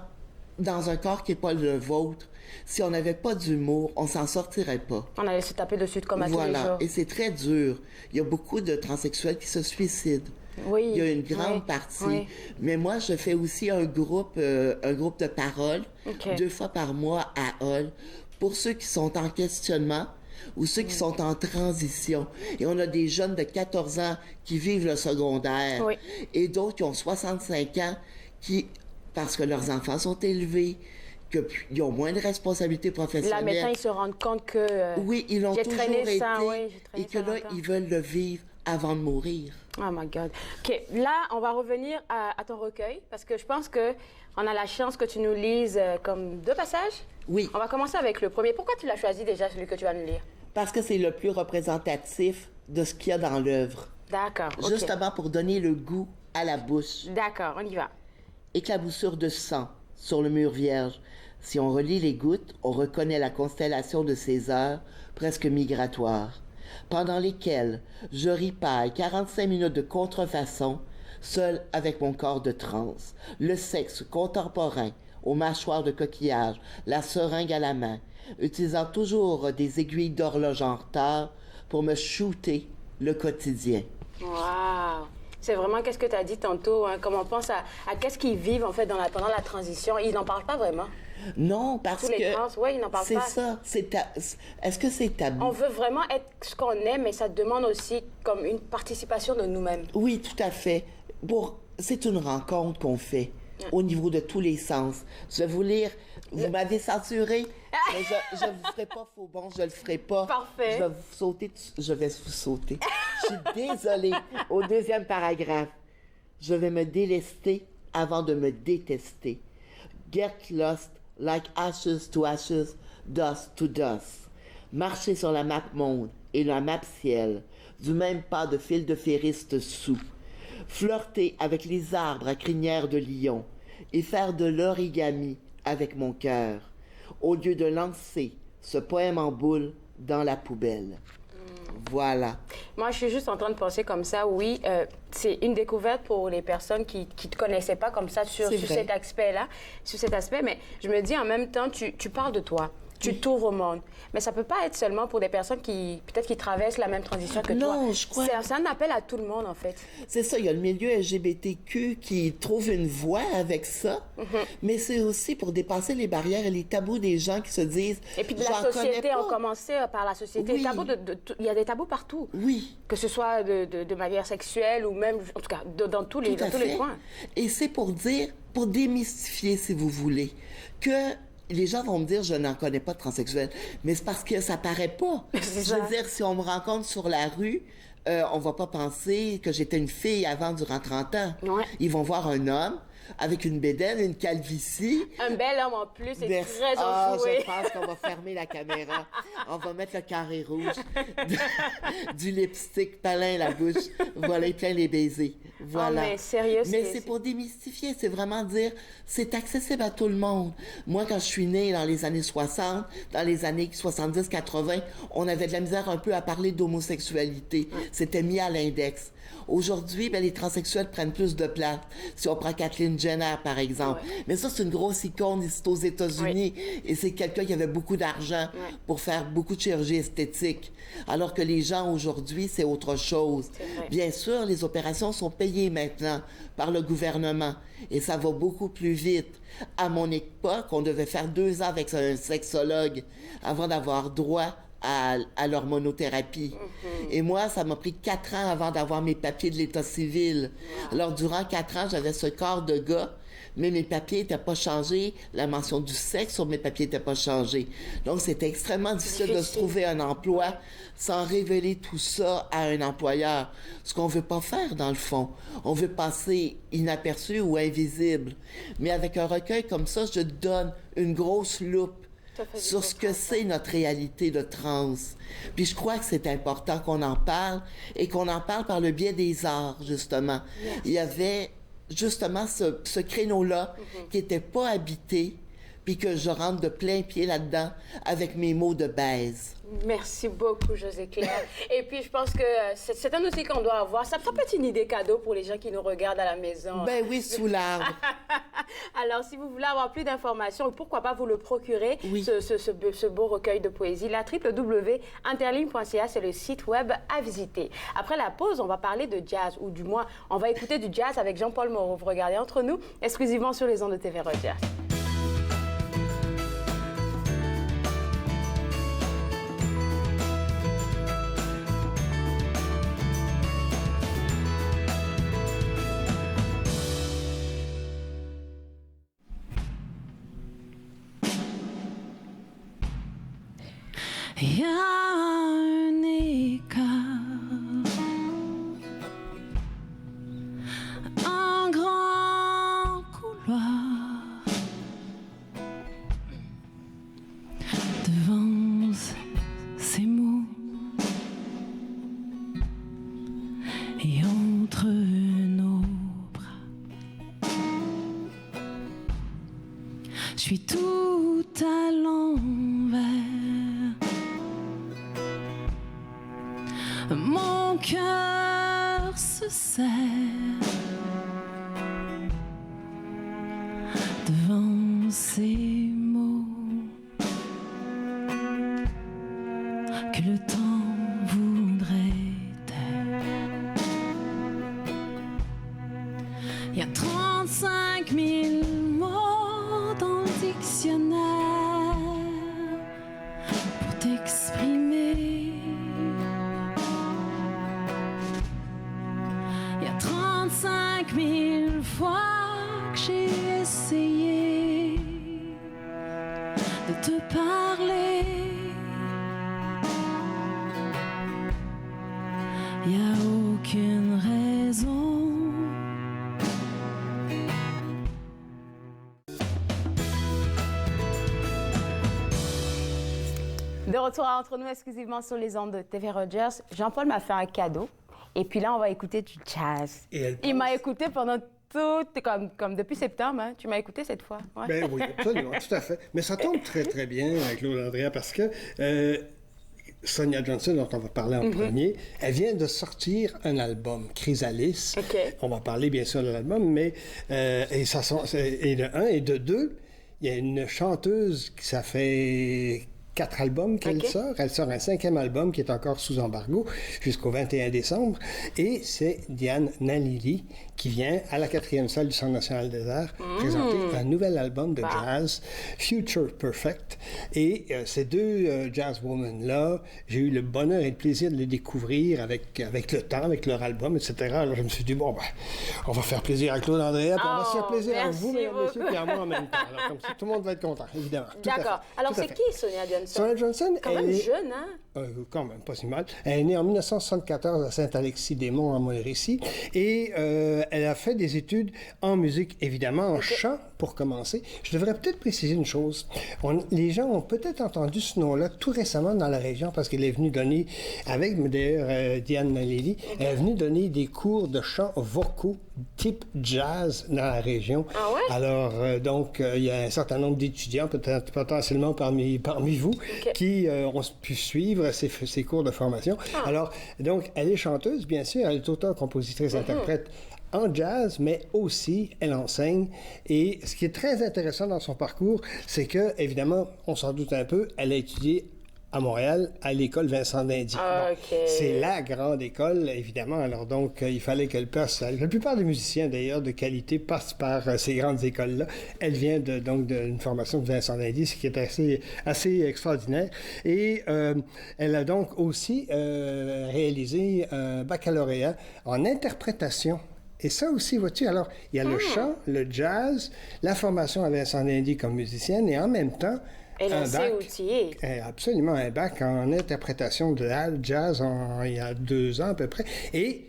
dans un corps qui n'est pas le vôtre, si on n'avait pas d'humour, on s'en sortirait pas. On allait se taper dessus comme à tous les jours. Et c'est très dur. Il y a beaucoup de transsexuels qui se suicident. Oui. Il y a une grande partie. Oui. Mais moi, je fais aussi un groupe de parole 2 fois par mois à Hall pour ceux qui sont en questionnement ou ceux qui sont en transition. Et on a des jeunes de 14 ans qui vivent le secondaire et d'autres qui ont 65 ans qui, parce que leurs enfants sont élevés, qu'ils ont moins de responsabilités professionnelles. Là, maintenant, ils se rendent compte que oui, ils l'ont toujours été et que là, longtemps. Ils veulent le vivre avant de mourir. Oh my God. OK, là, on va revenir à ton recueil parce que je pense qu'on a la chance que tu nous lises comme 2 passages. Oui. On va commencer avec le premier. Pourquoi tu l'as choisi déjà, celui que tu vas nous lire? Parce que c'est le plus représentatif de ce qu'il y a dans l'œuvre. D'accord. Justement pour donner le goût à la bouche. D'accord, on y va. Éclaboussure de sang sur le mur vierge. Si on relit les gouttes, on reconnaît la constellation de ces heures presque migratoires, pendant lesquelles je ripaille 45 minutes de contrefaçon, seul avec mon corps de transe, le sexe contemporain, aux mâchoires de coquillage, la seringue à la main, utilisant toujours des aiguilles d'horloge en retard pour me shooter le quotidien. Wow! C'est vraiment qu'est-ce que tu as dit tantôt, hein, comme on pense à qu'est-ce qu'ils vivent en fait pendant la transition. Ils n'en parlent pas vraiment. Non, parce tous les trans, ils n'en parlent pas. C'est ça. Est-ce que c'est tabou? On veut vraiment être ce qu'on est, mais ça demande aussi comme une participation de nous-mêmes. Oui, tout à fait. C'est une rencontre qu'on fait au niveau de tous les sens. Je vais vous lire. Vous m'avez censuré, mais je ne vous ferai pas faux bon, je le ferai pas. Parfait. Je vais vous sauter. Je suis désolée. Au 2e paragraphe, je vais me délester avant de me détester. Get lost like ashes to ashes, dust to dust. Marcher sur la map monde et la map ciel, du même pas de fil de ferriste sous. Flirter avec les arbres à crinière de lion et faire de l'origami avec mon cœur, au lieu de lancer ce poème en boule dans la poubelle. Voilà. Moi, je suis juste en train de penser comme ça, oui, c'est une découverte pour les personnes qui ne te connaissaient pas comme ça sur cet aspect-là, mais je me dis en même temps, tu parles de toi. Tu t'ouvres au monde. Mais ça peut pas être seulement pour des personnes qui, peut-être, qui traversent la même transition que toi. Non, je crois... C'est un appel à tout le monde, en fait. C'est ça, il y a le milieu LGBTQ qui trouve une voie avec ça, mais c'est aussi pour dépasser les barrières et les tabous des gens qui se disent... Et puis de la société, on commençait par la société. Oui. Il y a des tabous partout. Oui. Que ce soit de manière sexuelle ou même, en tout cas, dans tous les coins. Et c'est pour dire, pour démystifier, si vous voulez, que... Les gens vont me dire, je n'en connais pas de transsexuel. Mais c'est parce que ça paraît pas. Je veux dire, si on me rencontre sur la rue, on va pas penser que j'étais une fille avant durant 30 ans. Ouais. Ils vont voir un homme avec une bédaine, une calvitie. Un bel homme en plus et Merci. très enjoué. Je pense qu'on va fermer la caméra. On va mettre le carré rouge, du lipstick plein la bouche, voilà, plein les baisers. Voilà. Oh, mais sérieux, mais c'est pour démystifier, c'est vraiment dire, c'est accessible à tout le monde. Moi, quand je suis née dans les années 60, dans les années 70-80, on avait de la misère un peu à parler d'homosexualité. C'était mis à l'index. Aujourd'hui, les transsexuels prennent plus de place. Si on prend Kathleen Jenner, par exemple. Ouais. Mais ça, c'est une grosse icône, c'est aux États-Unis. Oui. Et c'est quelqu'un qui avait beaucoup d'argent pour faire beaucoup de chirurgie esthétique. Alors que les gens, aujourd'hui, c'est autre chose. Bien sûr, les opérations sont payées maintenant par le gouvernement. Et ça va beaucoup plus vite. À mon époque, on devait faire 2 ans avec un sexologue avant d'avoir droit à l'hormonothérapie. Et moi, ça m'a pris 4 ans avant d'avoir mes papiers de l'état civil. Alors, durant 4 ans, j'avais ce corps de gars, mais mes papiers n'étaient pas changés. La mention du sexe sur mes papiers n'était pas changée. Donc, c'était extrêmement difficile de se trouver un emploi sans révéler tout ça à un employeur. Ce qu'on veut pas faire, dans le fond. On veut passer inaperçu ou invisible. Mais avec un recueil comme ça, je donne une grosse loupe sur ce que c'est notre réalité de trans. Puis je crois que c'est important qu'on en parle et qu'on en parle par le biais des arts, justement. Yes. Il y avait justement ce créneau-là qui n'était pas habité, puis que je rentre de plein pied là-dedans avec mes mots de baise. Merci beaucoup, Josée-Claire. Et puis, je pense que c'est un outil qu'on doit avoir. Ça peut être une idée cadeau pour les gens qui nous regardent à la maison. Ben oui, sous l'arbre. Alors, si vous voulez avoir plus d'informations, pourquoi pas vous le procurer, ce beau recueil de poésie. La www.interligne.ca, c'est le site web à visiter. Après la pause, on va parler de jazz, ou du moins, on va écouter du jazz avec Jean-Paul Moreau. Vous regardez Entre nous, exclusivement sur les ondes de TV Rogers. Il y a un écart, un grand couloir devant ces mots et entre nos bras. Je suis tout à l'envers. Mon cœur se serre devant ces mots que le temps voudrait taire. Il y a 35 000 mots dans le dictionnaire pour t'exprimer. 35 000 fois que j'ai essayé de te parler. Il n'y a aucune raison. De retour à Entre nous, exclusivement sur les ondes de TV Rogers. Jean-Paul m'a fait un cadeau. Et puis là, on va écouter du jazz. Il m'a écouté pendant tout, comme depuis septembre. Hein. Tu m'as écouté cette fois. Ouais. Ben oui, absolument, tout à fait. Mais ça tombe très, très bien, Claude Andrea, parce que Sonia Johnson, dont on va parler en premier, elle vient de sortir un album, Chrysalis. Okay. On va parler bien sûr de l'album, mais et de un, et de deux, il y a une chanteuse qui ça fait 4 albums qu'elle sort. Elle sort un 5e album qui est encore sous embargo jusqu'au 21 décembre. Et c'est Diane Nalili qui vient à la 4e salle du Centre national des arts présenter un nouvel album de jazz, Future Perfect. Et ces deux jazzwomen-là, j'ai eu le bonheur et le plaisir de les découvrir avec le temps, avec leur album, etc. Alors je me suis dit, bon, ben, on va faire plaisir à Claude Andréa, puis on va se faire plaisir à vous, mesdames, messieurs, puis à moi en même temps. Alors, comme ça, tout le monde va être content, évidemment. D'accord. Alors, c'est qui Sonia Johnson? Sonia Johnson, quand même jeune, hein? Quand même, pas si mal. Elle est née en 1974 à Saint-Alexis-des-Monts, en Mauricie, et elle a fait des études en musique, évidemment, en chant, pour commencer. Je devrais peut-être préciser une chose. Les gens ont peut-être entendu ce nom-là tout récemment dans la région, parce qu'elle est venue donner, avec d'ailleurs Diane Nalili, elle est venue donner des cours de chant vocaux type jazz dans la région. Ah ouais? Alors, donc, il y a un certain nombre d'étudiants, peut-être potentiellement parmi vous, qui ont pu suivre ces cours de formation. Alors, donc, elle est chanteuse, bien sûr, elle est auteure, compositrice, interprète en jazz, mais aussi, elle enseigne. Et ce qui est très intéressant dans son parcours, c'est que, évidemment, on s'en doute un peu, elle a étudié à Montréal, à l'école Vincent d'Indy. C'est la grande école, évidemment. Alors donc, il fallait qu'elle passe. La plupart des musiciens, d'ailleurs, de qualité, passent par ces grandes écoles-là. Elle vient donc d'une formation de Vincent d'Indy, ce qui est assez extraordinaire. Et elle a donc aussi réalisé un baccalauréat en interprétation. Et ça aussi, vois-tu, alors, il y a le chant, le jazz, la formation à Vincent d'Indy comme musicienne, et en même temps, elle est assez outillée. Absolument, un bac en interprétation de jazz il y a 2 ans à peu près. Et,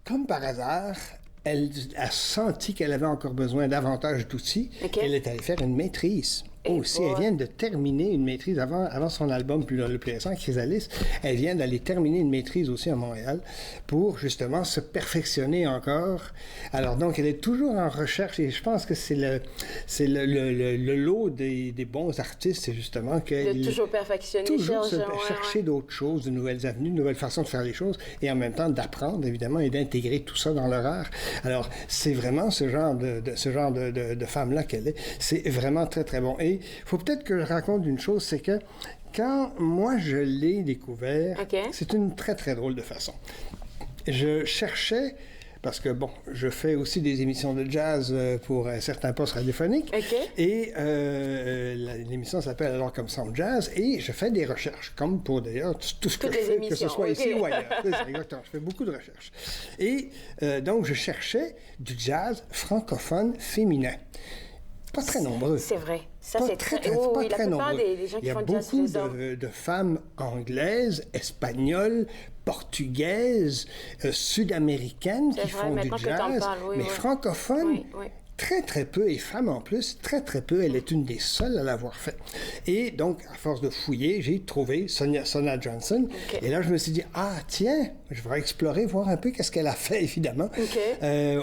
comme par hasard, elle a senti qu'elle avait encore besoin davantage d'outils. Elle est allée faire une maîtrise. Aussi, elle vient de terminer une maîtrise avant son album le plus récent, Chrysalis. Elle vient d'aller terminer une maîtrise aussi à Montréal pour justement se perfectionner encore. Alors donc, elle est toujours en recherche et je pense que c'est le lot des bons artistes, c'est justement qu'elle toujours perfectionner, chercher d'autres choses, de nouvelles avenues, de nouvelles façons de faire les choses et en même temps d'apprendre évidemment et d'intégrer tout ça dans leur art. Alors c'est vraiment ce genre de femme-là qu'elle est. C'est vraiment très très bon. Et il faut peut-être que je raconte une chose, c'est que quand moi je l'ai découvert, c'est une très très drôle de façon. Je cherchais, parce que bon, je fais aussi des émissions de jazz pour un certain poste radiophonique, et l'émission s'appelle Alors comme ça en jazz, et je fais des recherches, comme pour d'ailleurs tout ce que je fais, que ce soit ici ou ailleurs. C'est ça, exactement, je fais beaucoup de recherches. Et donc je cherchais du jazz francophone féminin. Pas très nombreux. C'est vrai. Ça, c'est très pas très nombreux. Des gens qui Il y a beaucoup de femmes anglaises, espagnoles, portugaises, sud-américaines qui font du jazz, mais francophones, très, très peu, et femmes en plus, très, très peu. Elle est une des seules à l'avoir fait. Et donc, à force de fouiller, j'ai trouvé Sonia Johnson. Et là, je me suis dit, ah, tiens, je vais explorer, voir un peu qu'est-ce qu'elle a fait, évidemment.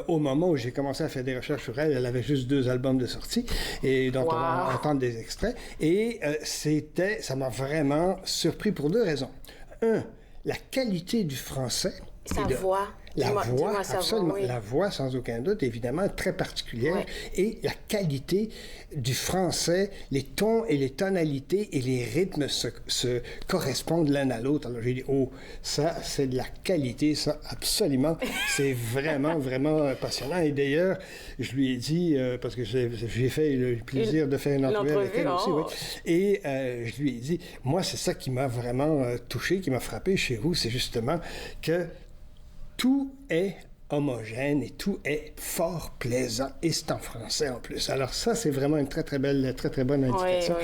Au moment où j'ai commencé à faire des recherches sur elle, elle avait juste 2 albums de sortie, et dont on va entendre des extraits. Et ça m'a vraiment surpris pour 2 raisons. 1, la qualité du français. Sa voix. La voix, absolument. La voix, sans aucun doute, évidemment, très particulière. Et la qualité du français, les tons et les tonalités et les rythmes se correspondent l'un à l'autre. Alors j'ai dit, oh, ça, c'est de la qualité, ça, absolument. C'est vraiment, vraiment passionnant. Et d'ailleurs, je lui ai dit, parce que j'ai fait le plaisir de faire une entrevue avec elle aussi, et je lui ai dit, moi, c'est ça qui m'a vraiment touché, qui m'a frappé chez vous, c'est justement que tout est homogène et tout est fort plaisant et c'est en français en plus. Alors ça, c'est vraiment une très très belle, très très bonne indication.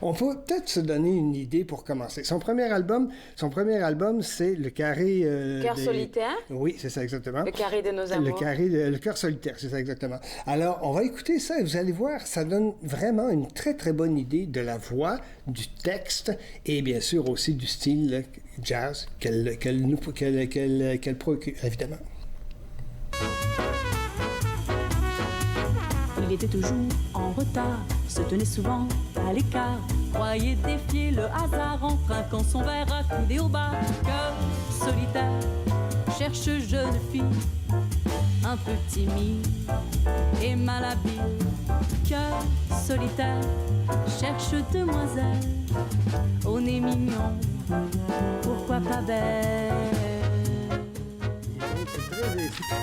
On peut peut-être se donner une idée pour commencer. Son premier album, c'est Le Carré... Cœur solitaire? Oui, c'est ça exactement. Le Carré de nos amours. Le Cœur solitaire, c'est ça exactement. Alors, on va écouter ça et vous allez voir, ça donne vraiment une très très bonne idée de la voix, du texte et bien sûr aussi du style jazz qu'elle procure, évidemment. Il était toujours en retard, se tenait souvent à l'écart, croyait défier le hasard en trinquant son verre accoudé au bar. Cœur solitaire, cherche jeune fille, un peu timide et malhabile, cœur solitaire, cherche demoiselle au nez mignon, pourquoi pas belle.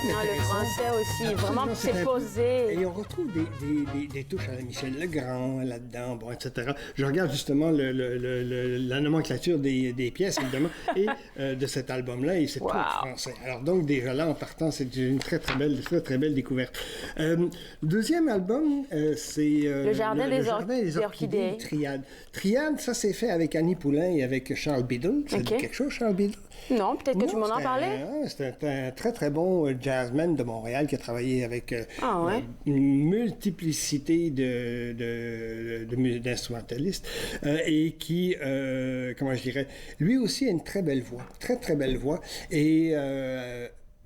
Non, le français aussi, vraiment, c'est posé. Et on retrouve des touches à la Michel Legrand là-dedans, bon, etc. Je regarde justement la nomenclature des pièces, évidemment, et de cet album-là, et c'est tout français. Alors donc, déjà là, en partant, c'est une très belle découverte. Deuxième album, c'est... Le Jardin des Orchidées. Triade, ça s'est fait avec Annie Poulain et avec Charles Biddle. Ça dit quelque chose, Charles Biddle? Non, peut-être que tu m'en as parlé. C'est un très bon jazzman de Montréal qui a travaillé avec une multiplicité d'instrumentalistes et qui, comment je dirais, lui aussi a une très belle voix, très belle voix. Et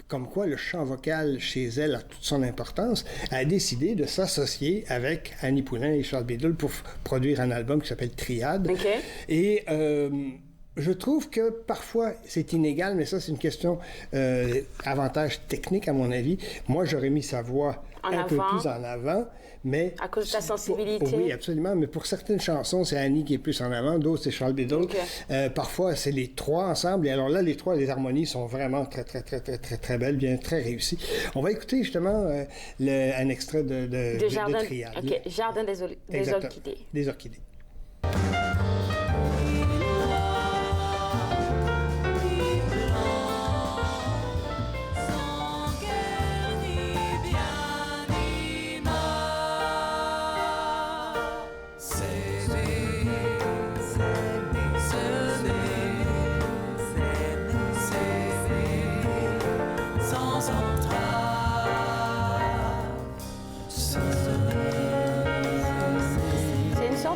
comme quoi le chant vocal chez elle a toute son importance, a décidé de s'associer avec Annie Poulain et Charles Biddle pour produire un album qui s'appelle Triade. Et je trouve que parfois c'est inégal, mais ça c'est une question avantage technique à mon avis. Moi j'aurais mis sa voix un peu plus en avant, mais... À cause de ta sensibilité? Oui, absolument, mais pour certaines chansons, c'est Annie qui est plus en avant, d'autres c'est Charles Biddle. Parfois c'est les trois ensemble, et alors là les trois, les harmonies sont vraiment très belles, bien très réussies. On va écouter justement un extrait de Triade. OK, Jardin des Orchidées. Des Orchidées.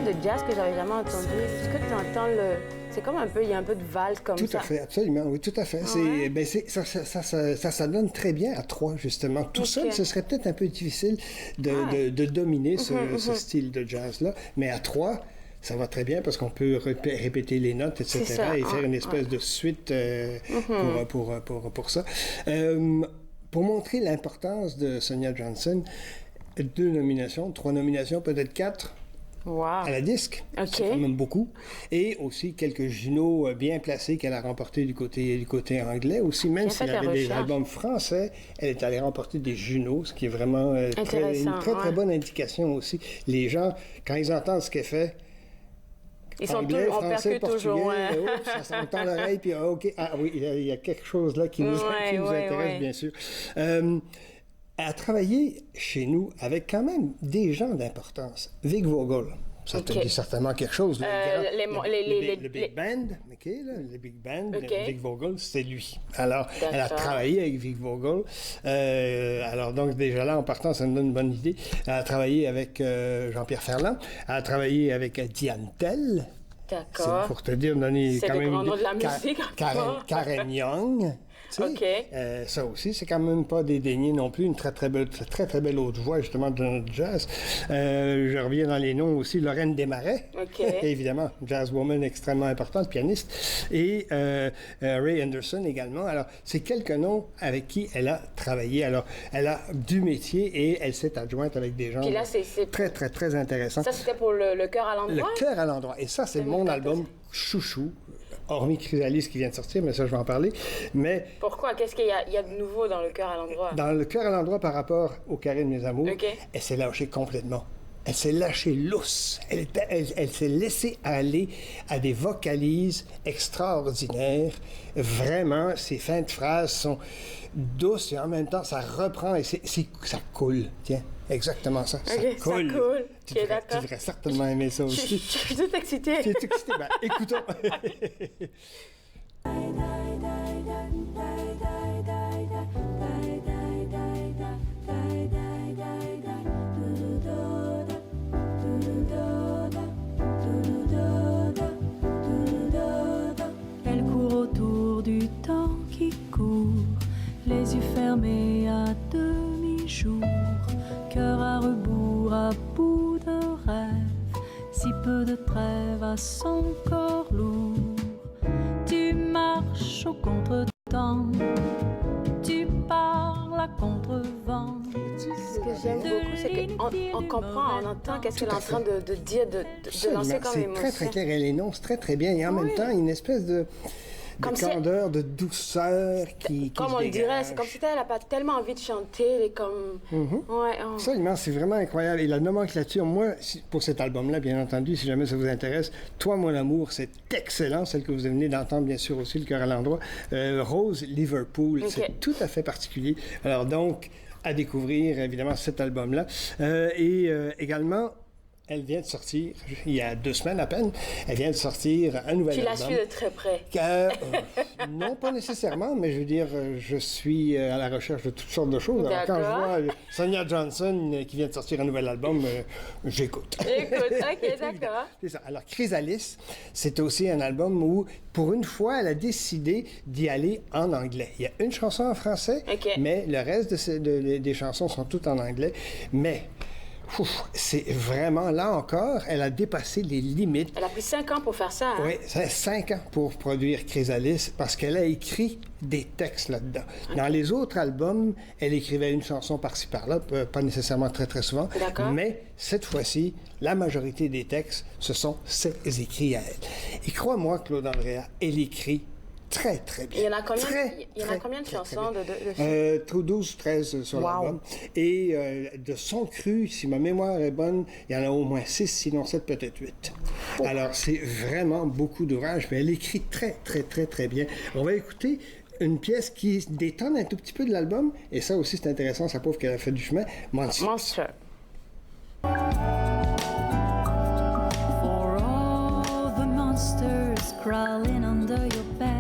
De jazz que j'avais jamais entendu. Est-ce que tu entends c'est comme un peu, il y a un peu de valse comme ça. Tout à fait, absolument, oui, tout à fait. Ça donne très bien à trois, justement. Tout seul, ce serait peut-être un peu difficile de dominer ce style de jazz-là, mais à trois, ça va très bien parce qu'on peut répéter les notes, etc., et faire une espèce de suite pour ça. Pour montrer l'importance de Sonia Johnson, 2 nominations, 3 nominations, peut-être 4. À la disque, c'est quand même beaucoup. Et aussi quelques Juno bien placés qu'elle a remportés du côté anglais. Aussi, même s'il y avait des albums français, elle est allée remporter des Juno, ce qui est vraiment une très bonne indication aussi. Les gens, quand ils entendent ce qu'elle fait, ils sont anglais, français, portugais, ça s'entend l'oreille, puis oui, il y a quelque chose là qui nous intéresse, bien sûr. Elle a travaillé chez nous avec quand même des gens d'importance. Vic Vogel, ça te dit certainement quelque chose. Le Big Band, le Big Band, Vic Vogel, c'est lui. Alors, elle a travaillé avec Vic Vogel. Alors, donc, déjà là, en partant, ça me donne une bonne idée. Elle a travaillé avec Jean-Pierre Ferland. Elle a travaillé avec Diane Tell. D'accord. C'est pour te dire, donner quand même de la musique. Karen Young. Ça aussi, c'est quand même pas dédaigné non plus, une très belle haute voix, justement, de notre jazz. Je reviens dans les noms aussi, Lorraine Desmarais, évidemment, jazzwoman extrêmement importante, pianiste, et Ray Anderson également. Alors, c'est quelques noms avec qui elle a travaillé. Alors, elle a du métier et elle s'est adjointe avec des gens très intéressants. Ça, c'était pour le cœur à l'endroit? Le cœur à l'endroit. Et ça, c'est mon album chouchou. Hormis Chrysalis qui vient de sortir, mais ça, je vais en parler. Mais pourquoi? Qu'est-ce qu'il y a de nouveau dans le cœur à l'endroit? Dans le cœur à l'endroit, par rapport au Carré de mes amours, elle s'est lâchée complètement. Elle s'est lâchée lousse. Elle s'est laissée aller à des vocalises extraordinaires. Vraiment, ses fins de phrases sont douces et en même temps, ça reprend et ça coule. Tiens, exactement ça. Ça coule. Ça coule. Tu devrais certainement aimer ça aussi. Je suis toute excitée. Tu es toute excitée? Ben, écoutons. Elle court autour du temps qui court, les yeux fermés à demi-jour, cœur à rebours, à bout de rêve, si peu de trêve à son corps lourd. Tu marches au contre-temps, tu parles à contre-temps. c'est qu'on comprend, on entend qu'est-ce qu'elle est en train de dire, de lancer comme émotion. C'est très, très clair. Elle énonce très, très bien. Et en même temps, une espèce de candeur, de douceur qui comme on le dirait, c'est comme si elle n'a pas tellement envie de chanter, elle est comme... Absolument, c'est vraiment incroyable. Et la nomenclature, moi, pour cet album-là, bien entendu, si jamais ça vous intéresse, Toi, mon amour, c'est excellent, celle que vous venez d'entendre, bien sûr, aussi, Le cœur à l'endroit. Rose, Liverpool, c'est tout à fait particulier. Alors donc, à découvrir, évidemment, cet album-là. Également... Elle vient de sortir, il y a 2 semaines à peine, elle vient de sortir un nouvel album. Tu la suis de très près. Non, pas nécessairement, mais je veux dire, je suis à la recherche de toutes sortes de choses. Alors, quand je vois Sonia Johnson qui vient de sortir un nouvel album, j'écoute. OK, d'accord. C'est ça. Alors, Chrysalis, c'est aussi un album où, pour une fois, elle a décidé d'y aller en anglais. Il y a une chanson en français, mais le reste des chansons sont toutes en anglais. Mais... c'est vraiment, là encore, elle a dépassé les limites. Elle a pris 5 ans pour faire ça. Hein? Oui, 5 ans pour produire Chrysalis, parce qu'elle a écrit des textes là-dedans. Dans les autres albums, elle écrivait une chanson par-ci, par-là, pas nécessairement très, très souvent. Mais cette fois-ci, la majorité des textes, ce sont ses écrits à elle. Et crois-moi, Claude Andréa, elle écrit très, très bien. Il y en a combien de chansons de 12, 13 sur l'album. Et de son cru, si ma mémoire est bonne, il y en a au moins 6, sinon 7, peut-être 8. Alors, c'est vraiment beaucoup d'ouvrage, mais elle écrit très, très, très, très bien. On va écouter une pièce qui détonne un tout petit peu de l'album, et ça aussi, c'est intéressant, ça prouve qu'elle a fait du chemin. Monster. For all the monsters crawling under your bed,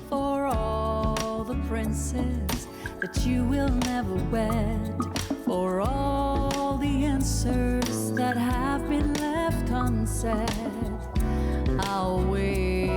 for all the princes that you will never wed, for all the answers that have been left unsaid, I'll wait.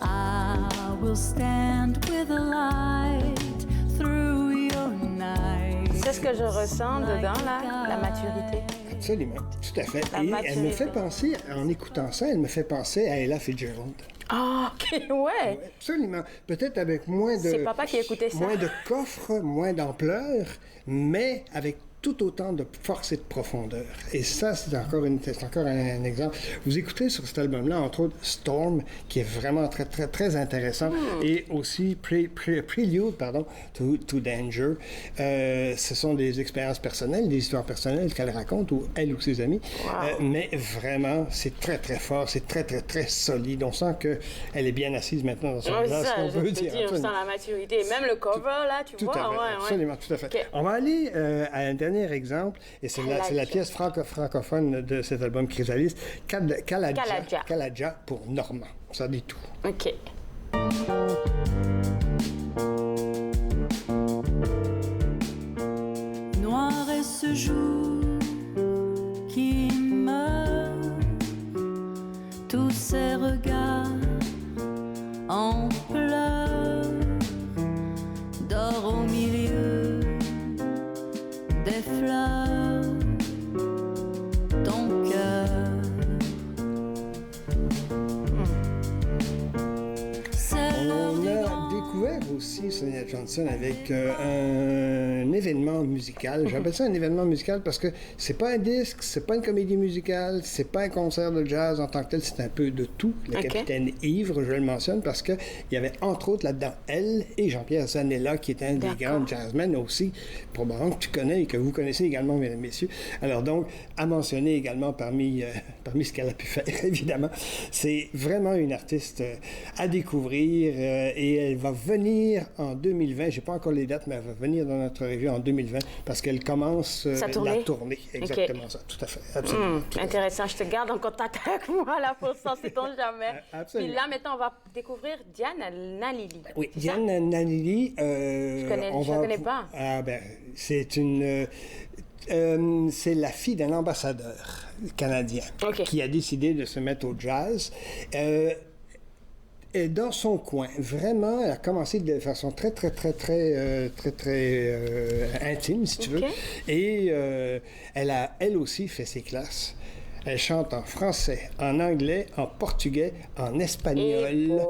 I will stand with a light through your night. C'est ce que je ressens dedans, là, la maturité. Absolument, tout à fait. Et elle me fait penser, en écoutant ça, elle me fait penser à Ella Fitzgerald. Ah, OK, ouais. Absolument. Peut-être avec moins de... C'est papa qui écoutait ça. Moins de coffre, moins d'ampleur, mais avec tout autant de force et de profondeur. Et ça, c'est encore un exemple. Vous écoutez sur cet album-là, entre autres, Storm, qui est vraiment très, très, très intéressant, et aussi Prelude, to Danger. Ce sont des expériences personnelles, des histoires personnelles qu'elle raconte, ou elle ou ses amis. Mais vraiment, c'est très, très fort, c'est très, très, très solide. On sent qu'elle est bien assise maintenant dans son place, on peut dire. On sent la maturité. Même le cover, là, tu vois. Absolument, tout à fait. Okay. On va aller à un dernier exemple, et c'est la pièce francophone de cet album Chrysalis, Kaladja pour Normand. Ça dit tout. OK. Noir est ce jour qui meurt, tous ces regards en pleurs, dort au milieu des fleurs, ton cœur. On a découvert aussi Sonia Johnson avec un événement musical. J'appelle ça un événement musical parce que c'est pas un disque, c'est pas une comédie musicale, c'est pas un concert de jazz en tant que tel, c'est un peu de tout. Le capitaine Ivre, je le mentionne parce qu'il y avait entre autres là-dedans elle et Jean-Pierre Zanella qui est un des grands jazzmen aussi, probablement que tu connais et que vous connaissez également, mesdames et messieurs. Alors donc, à mentionner également parmi ce qu'elle a pu faire, évidemment. C'est vraiment une artiste à découvrir et elle va venir en 2020. Je n'ai pas encore les dates, mais elle va venir dans notre région en 2020 parce qu'elle commence la tournée. Exactement ça, tout à fait. Absolument. Intéressant. Je te garde en contact avec moi là pour ça, sait-on jamais. Absolument. Puis là, maintenant, on va découvrir Diane Nalili. Oui, Diane Nalili. Je ne connais pas. Ah, ben, c'est c'est la fille d'un ambassadeur canadien qui a décidé de se mettre au jazz. Et dans son coin, vraiment, elle a commencé de façon très intime, si tu veux. Et elle a, elle aussi, fait ses classes. Elle chante en français, en anglais, en portugais, en espagnol.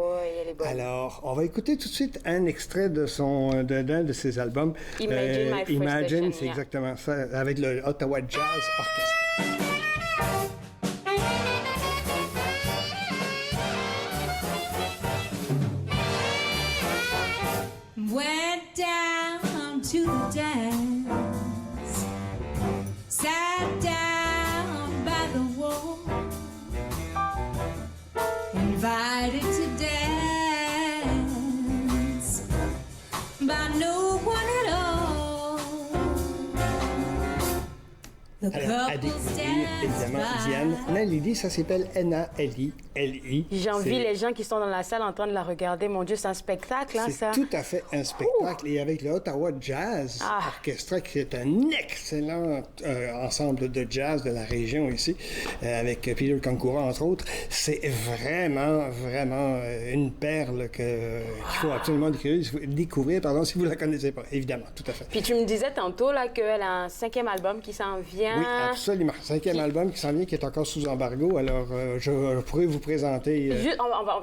album. Alors, on va écouter tout de suite un extrait d'un de ses albums. Imagine My First Imagine, Session, c'est yeah. exactement ça, avec le Ottawa Jazz Orchestra. Went down to the dance, sat down by the wall, invited to dance by no one at all. The Alors, à découvrir, évidemment, Diane Nalili, ça s'appelle N-A-L-I-L-I. J'envie les gens qui sont dans la salle en train de la regarder. Mon Dieu, c'est un spectacle, hein, ça? C'est tout à fait un spectacle. Et avec le Ottawa Jazz Orchestra, qui est un excellent ensemble de jazz de la région ici, avec Peter Kankura, entre autres, c'est vraiment, vraiment une perle qu'il faut absolument découvrir, si vous ne la connaissez pas, évidemment, tout à fait. Puis tu me disais tantôt là, qu'elle a un 5e album qui s'en vient. Oui, absolument. 5e album qui s'en vient, qui est encore sous embargo. Alors, je pourrais vous présenter... Je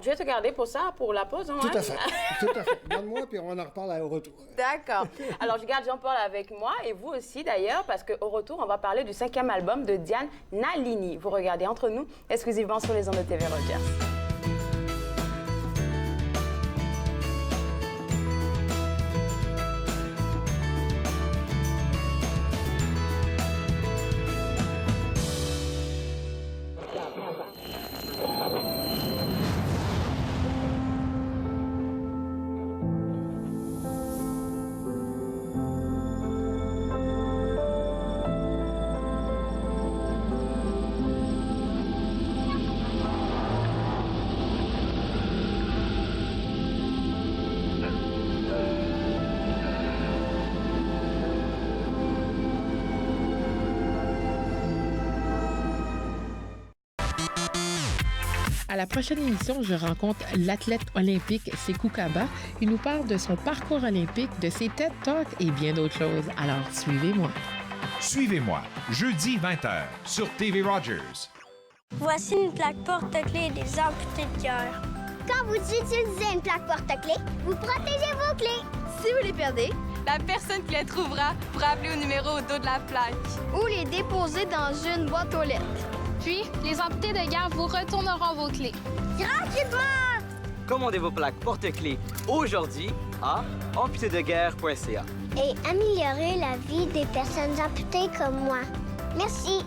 vais te garder pour ça, pour la pause. Hein, tout à fait. Tout à fait. Donne-moi, puis on en reparle au retour. D'accord. Alors, je garde Jean-Paul avec moi et vous aussi, d'ailleurs, parce qu'au retour, on va parler du 5e album de Diane Nalini. Vous regardez Entre nous, exclusivement sur les ondes de TV Rogers. À la prochaine émission, je rencontre l'athlète olympique Sekou Kaba. Il nous parle de son parcours olympique, de ses TED Talks et bien d'autres choses. Alors, suivez-moi. Suivez-moi, jeudi 20h, sur TV Rogers. Voici une plaque porte-clés des amputés de cœur. Quand vous utilisez une plaque porte-clés, vous protégez vos clés. Si vous les perdez, la personne qui les trouvera pourra appeler au numéro au dos de la plaque. Ou les déposer dans une boîte aux lettres. Puis, les amputés de guerre vous retourneront vos clés. Gratuitement! Commandez vos plaques porte-clés aujourd'hui à amputédeguerre.ca. Et améliorez la vie des personnes amputées comme moi. Merci.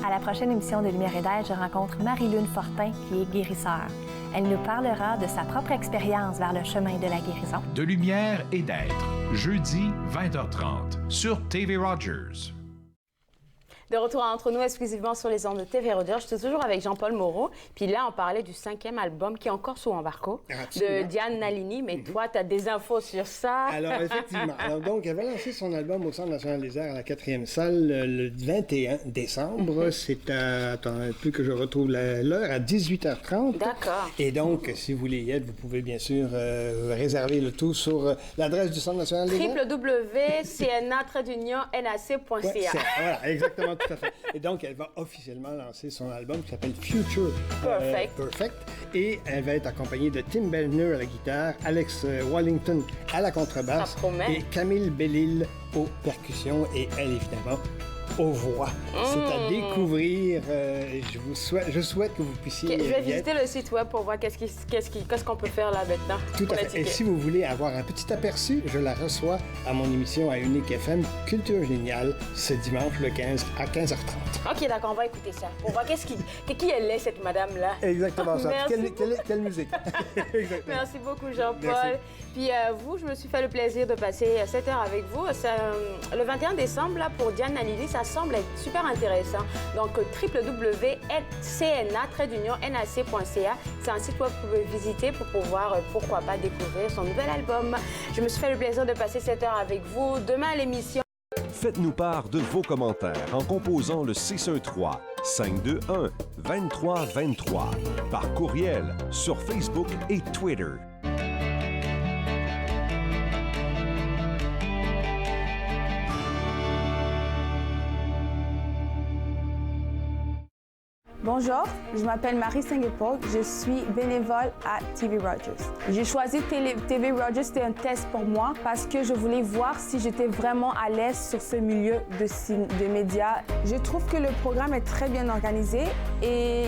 À la prochaine émission de Lumière et d'aide, je rencontre Marie-Lune Fortin, qui est guérisseur. Elle nous parlera de sa propre expérience vers le chemin de la guérison. De lumière et d'être, jeudi 20h30, sur TV Rogers. De retour à Entre nous, exclusivement sur les ondes de TV Rogers. Je suis toujours avec Jean-Paul Moreau. Puis là, on parlait du 5e album qui est encore sous embargo de Diane Nalini. Mais toi, tu as des infos sur ça. Alors, effectivement. Donc, elle va lancer son album au Centre national des arts à la 4e salle le 21 décembre. C'est à... Attends un peu que je retrouve l'heure, à 18h30. D'accord. Et donc, si vous voulez y être, vous pouvez bien sûr réserver le tout sur l'adresse du Centre national des arts. www.cna-nac.ca. Voilà, exactement. Tout à fait. Et donc, elle va officiellement lancer son album qui s'appelle Future Perfect. Et elle va être accompagnée de Tim Bellner à la guitare, Alex Wallington à la contrebasse et Camille Bellil aux percussions et elle, évidemment, aux voix. C'est à découvrir. Je souhaite que vous puissiez. Je vais visiter le site web pour voir qu'est-ce qu'on peut faire là maintenant. Tout à fait. Et si vous voulez avoir un petit aperçu, je la reçois à mon émission à Unique FM Culture Géniale ce dimanche le 15 à 15h30. OK, d'accord, on va écouter ça. On va qui elle est, cette madame-là. Exactement ça. Quelle musique. Exactement. Merci beaucoup, Jean-Paul. Puis vous, je me suis fait le plaisir de passer 7 heures avec vous. Le 21 décembre, là, pour Diane Nalini, ça semble être super intéressant. Donc, www.cna-nac.ca. C'est un site web que vous pouvez visiter pour pouvoir, pourquoi pas, découvrir son nouvel album. Je me suis fait le plaisir de passer 7 heures avec vous. Demain, l'émission... Faites-nous part de vos commentaires en composant le 613-521-2323 par courriel sur Facebook et Twitter. Bonjour. Bonjour, je m'appelle Marie Saint-Guépol, je suis bénévole à TV Rogers. J'ai choisi TV Rogers, c'était un test pour moi parce que je voulais voir si j'étais vraiment à l'aise sur ce milieu de médias. Je trouve que le programme est très bien organisé et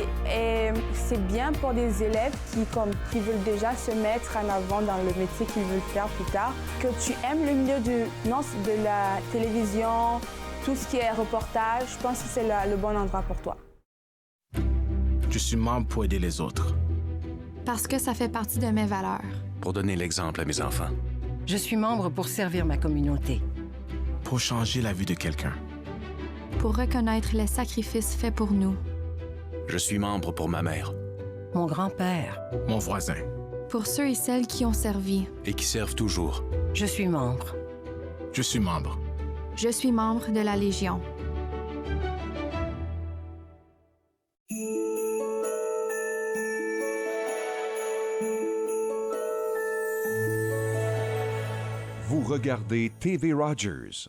c'est bien pour des élèves qui veulent déjà se mettre en avant dans le métier qu'ils veulent faire plus tard. Que tu aimes le milieu de la télévision, tout ce qui est reportage, je pense que c'est le bon endroit pour toi. Je suis membre pour aider les autres. Parce que ça fait partie de mes valeurs. Pour donner l'exemple à mes enfants. Je suis membre pour servir ma communauté. Pour changer la vie de quelqu'un. Pour reconnaître les sacrifices faits pour nous. Je suis membre pour ma mère. Mon grand-père. Mon voisin. Pour ceux et celles qui ont servi. Et qui servent toujours. Je suis membre. Je suis membre. Je suis membre de la Légion. Vous regardez TV Rogers.